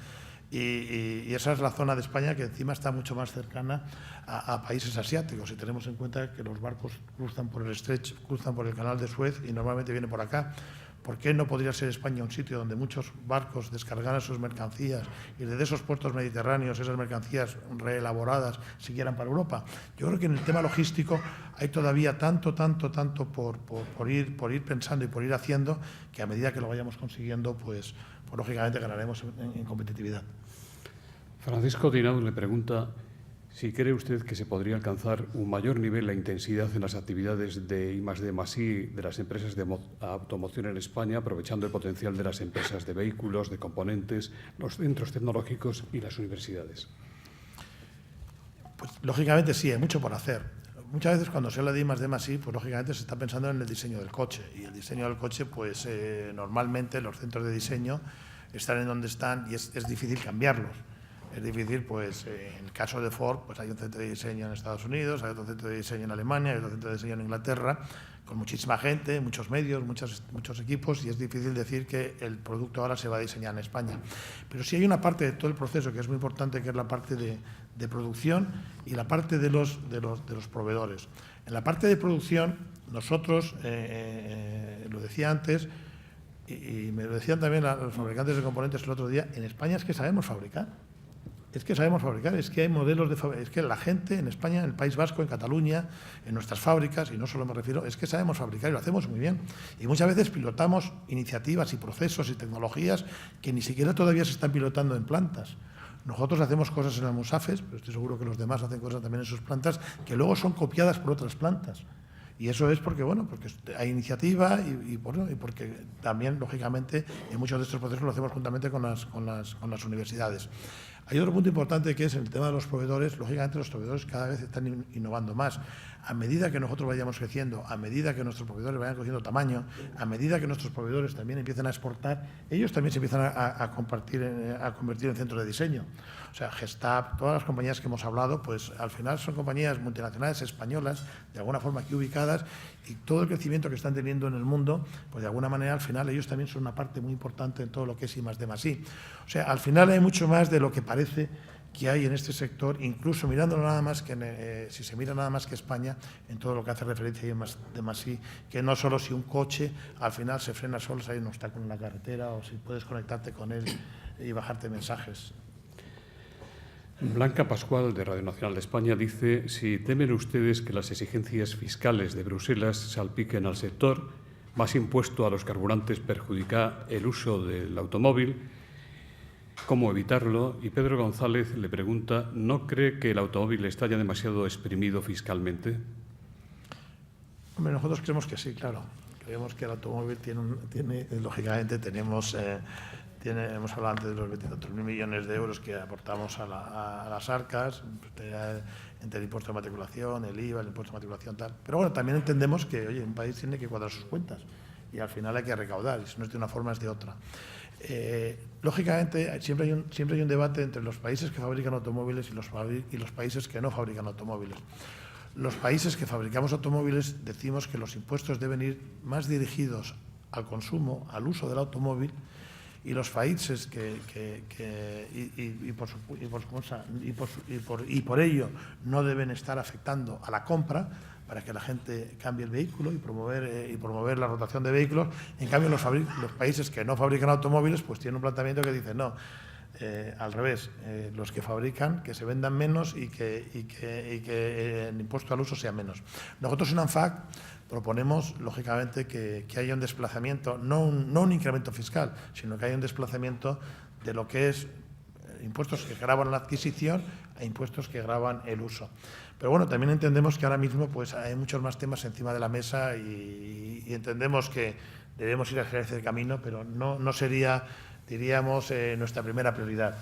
Y esa es la zona de España que encima está mucho más cercana a países asiáticos. Si tenemos en cuenta que los barcos cruzan por el Estrecho, cruzan por el Canal de Suez y normalmente vienen por acá. ¿Por qué no podría ser España un sitio donde muchos barcos descargaran sus mercancías y desde esos puertos mediterráneos esas mercancías reelaboradas siguieran para Europa? Yo creo que en el tema logístico hay todavía tanto por ir pensando y por ir haciendo, que a medida que lo vayamos consiguiendo, pues lógicamente ganaremos en competitividad. Francisco Dinau le pregunta si cree usted que se podría alcanzar un mayor nivel de intensidad en las actividades de I+D+I de las empresas de automoción en España, aprovechando el potencial de las empresas de vehículos, de componentes, los centros tecnológicos y las universidades. Pues lógicamente sí, hay mucho por hacer. Muchas veces cuando se habla de I+D+I, pues lógicamente se está pensando en el diseño del coche. Y el diseño del coche, pues normalmente los centros de diseño están en donde están y es difícil cambiarlos. Es difícil, pues en el caso de Ford, pues hay un centro de diseño en Estados Unidos, hay otro centro de diseño en Alemania, hay otro centro de diseño en Inglaterra, con muchísima gente, muchos medios, muchos equipos, y es difícil decir que el producto ahora se va a diseñar en España. Pero sí hay una parte de todo el proceso que es muy importante, que es la parte de producción y la parte de los proveedores. En la parte de producción, nosotros, lo decía antes, y me lo decían también los fabricantes de componentes el otro día, en España es que sabemos fabricar. Es que hay modelos de fabricación, es que la gente en España, en el País Vasco, en Cataluña, en nuestras fábricas, y no solo me refiero, es que sabemos fabricar y lo hacemos muy bien. Y muchas veces pilotamos iniciativas y procesos y tecnologías que ni siquiera todavía se están pilotando en plantas. Nosotros hacemos cosas en el Musafes, pero estoy seguro que los demás hacen cosas también en sus plantas, que luego son copiadas por otras plantas. Y eso es porque, bueno, porque hay iniciativa y porque también, lógicamente, en muchos de estos procesos lo hacemos juntamente con las universidades. Hay otro punto importante que es el tema de los proveedores. Lógicamente, los proveedores cada vez están innovando más. A medida que nosotros vayamos creciendo, a medida que nuestros proveedores vayan cogiendo tamaño, a medida que nuestros proveedores también empiecen a exportar, ellos también se empiezan a convertir en centros de diseño. O sea, Gestab, todas las compañías que hemos hablado, pues al final son compañías multinacionales españolas, de alguna forma aquí ubicadas, y todo el crecimiento que están teniendo en el mundo, pues de alguna manera al final ellos también son una parte muy importante en todo lo que es I+D+I. O sea, al final hay mucho más de lo que parece que hay en este sector, incluso mirándolo nada más que si se mira nada más que España, en todo lo que hace referencia a I+D+I, que no solo si un coche al final se frena solo si hay un obstáculo en la carretera o si puedes conectarte con él y bajarte mensajes. Blanca Pascual, de Radio Nacional de España, dice si temen ustedes que las exigencias fiscales de Bruselas salpiquen al sector, más impuesto a los carburantes perjudica el uso del automóvil, ¿cómo evitarlo? Y Pedro González le pregunta, ¿no cree que el automóvil está ya demasiado exprimido fiscalmente? Hombre, nosotros creemos que sí, claro. Creemos que el automóvil tiene lógicamente, hemos hablado antes de los 24.000 millones de euros que aportamos a las arcas, entre el impuesto de matriculación, el IVA, el impuesto de matriculación, tal. Pero bueno, también entendemos que, oye, un país tiene que cuadrar sus cuentas y al final hay que recaudar, y si no es de una forma es de otra. Lógicamente, siempre hay un debate entre los países que fabrican automóviles y los países que no fabrican automóviles. Los países que fabricamos automóviles decimos que los impuestos deben ir más dirigidos al consumo, al uso del automóvil, y los países por ello no deben estar afectando a la compra para que la gente cambie el vehículo y promover la rotación de vehículos. En cambio, los países que no fabrican automóviles pues tienen un planteamiento que dice no, al revés, los que fabrican, que se vendan menos y que el impuesto al uso sea menos. Nosotros en ANFAC proponemos, lógicamente, que haya un desplazamiento, no un incremento fiscal, sino que haya un desplazamiento de lo que es impuestos que gravan la adquisición a impuestos que gravan el uso. Pero bueno, también entendemos que ahora mismo pues, hay muchos más temas encima de la mesa y entendemos que debemos ir hacia ese camino, pero no sería, diríamos, nuestra primera prioridad.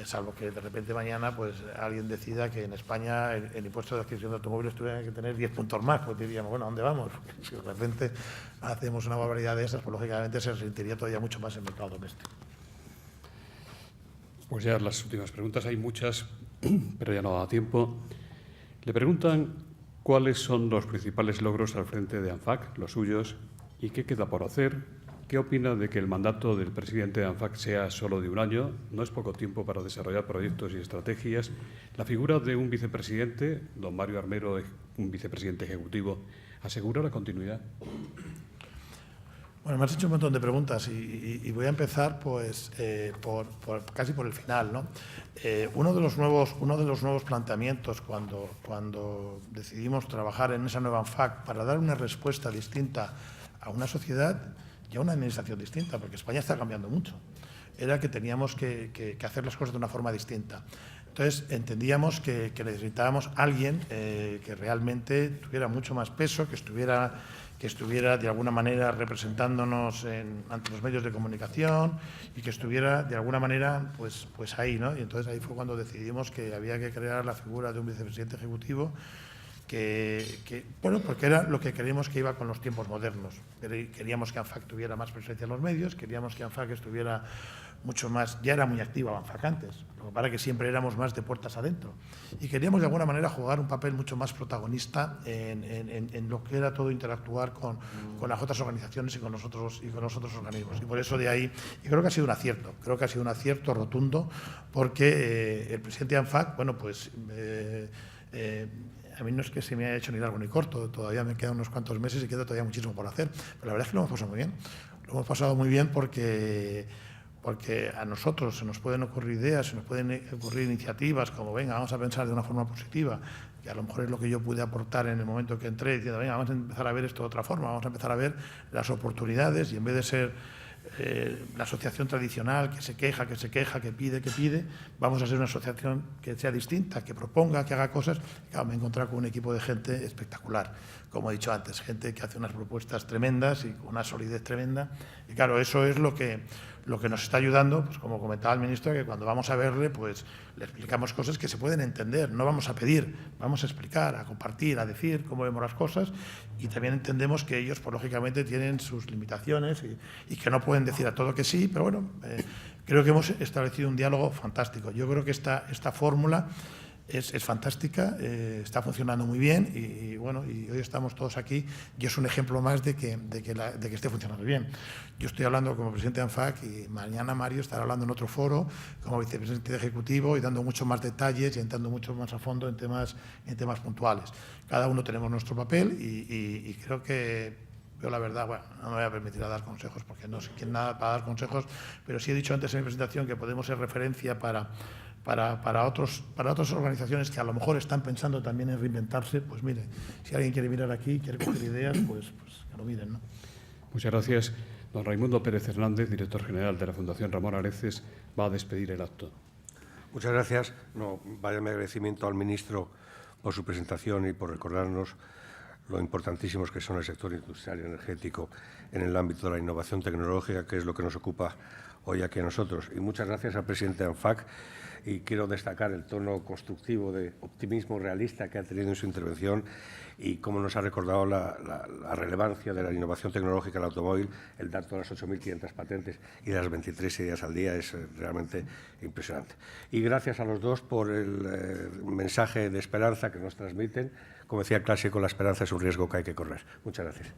Salvo que de repente mañana pues alguien decida que en España el impuesto de adquisición de automóviles tuviera que tener 10 puntos más, pues diríamos, bueno, ¿a dónde vamos? Si de repente hacemos una barbaridad de esas, pues lógicamente se sentiría todavía mucho más el mercado doméstico. Pues ya las últimas preguntas, hay muchas, pero ya no da tiempo. Le preguntan cuáles son los principales logros al frente de ANFAC, los suyos, y qué queda por hacer. ¿Qué opina de que el mandato del presidente de ANFAC sea solo de un año? No es poco tiempo para desarrollar proyectos y estrategias. La figura de un vicepresidente, don Mario Armero, un vicepresidente ejecutivo, ¿asegura la continuidad? Bueno, me has hecho un montón de preguntas y voy a empezar pues, casi por el final, ¿no? Uno de los nuevos planteamientos cuando decidimos trabajar en esa nueva ANFAC para dar una respuesta distinta a una sociedad y a una administración distinta, porque España está cambiando mucho, era que teníamos que hacer las cosas de una forma distinta. Entonces, entendíamos que necesitábamos alguien que realmente tuviera mucho más peso, que estuviera de alguna manera representándonos ante los medios de comunicación y que estuviera de alguna manera pues ahí, ¿no? Y entonces ahí fue cuando decidimos que había que crear la figura de un vicepresidente ejecutivo bueno, porque era lo que queríamos que iba con los tiempos modernos. Queríamos que ANFAC tuviera más presencia en los medios, queríamos que ANFAC estuviera mucho más, ya era muy activa ANFAC antes, lo que pasa es que siempre éramos más de puertas adentro. Y queríamos de alguna manera jugar un papel mucho más protagonista en lo que era todo interactuar con las otras organizaciones y con los otros organismos. Y por eso de ahí, y creo que ha sido un acierto, rotundo, porque el presidente de ANFAC, bueno, pues a mí no es que se me haya hecho ni largo ni corto, todavía me quedan unos cuantos meses y queda todavía muchísimo por hacer, pero la verdad es que lo hemos pasado muy bien. Lo hemos pasado muy bien porque a nosotros se nos pueden ocurrir ideas, se nos pueden ocurrir iniciativas como, venga, vamos a pensar de una forma positiva, que a lo mejor es lo que yo pude aportar en el momento que entré, diciendo, venga, vamos a empezar a ver esto de otra forma, vamos a empezar a ver las oportunidades y en vez de ser la asociación tradicional que se queja, que pide, vamos a ser una asociación que sea distinta, que proponga, que haga cosas. Claro, me he encontrado con un equipo de gente espectacular, como he dicho antes, gente que hace unas propuestas tremendas y con una solidez tremenda. Y claro, eso es lo que nos está ayudando, pues como comentaba el ministro, que cuando vamos a verle, pues le explicamos cosas que se pueden entender, no vamos a pedir, vamos a explicar, a compartir, a decir cómo vemos las cosas y también entendemos que ellos, pues lógicamente, tienen sus limitaciones y que no pueden decir a todo que sí, pero bueno, creo que hemos establecido un diálogo fantástico. Yo creo que esta fórmula es fantástica, está funcionando muy bien y bueno, y hoy estamos todos aquí y es un ejemplo más de que esté funcionando bien. Yo estoy hablando como presidente de ANFAC y mañana Mario estará hablando en otro foro como vicepresidente ejecutivo y dando muchos más detalles y entrando mucho más a fondo en temas puntuales. Cada uno tenemos nuestro papel y creo que yo la verdad, bueno, no me voy a permitir a dar consejos porque no sé quién nada para dar consejos, pero sí he dicho antes en mi presentación que podemos ser referencia para otras organizaciones que a lo mejor están pensando también en reinventarse. Pues mire, si alguien quiere mirar aquí, quiere coger ideas, pues que lo miren, ¿no? Muchas gracias. Don Raimundo Pérez Hernández, director general de la Fundación Ramón Areces, va a despedir el acto. Muchas gracias. Vaya mi agradecimiento al ministro por su presentación y por recordarnos lo importantísimos que son el sector industrial y energético en el ámbito de la innovación tecnológica, que es lo que nos ocupa hoy aquí a nosotros. Y muchas gracias al presidente de ANFAC. Y quiero destacar el tono constructivo de optimismo realista que ha tenido en su intervención y cómo nos ha recordado la relevancia de la innovación tecnológica en el automóvil. El dato de las 8.500 patentes y de las 23 ideas al día es realmente impresionante. Y gracias a los dos por el mensaje de esperanza que nos transmiten. Como decía el clásico, la esperanza es un riesgo que hay que correr. Muchas gracias.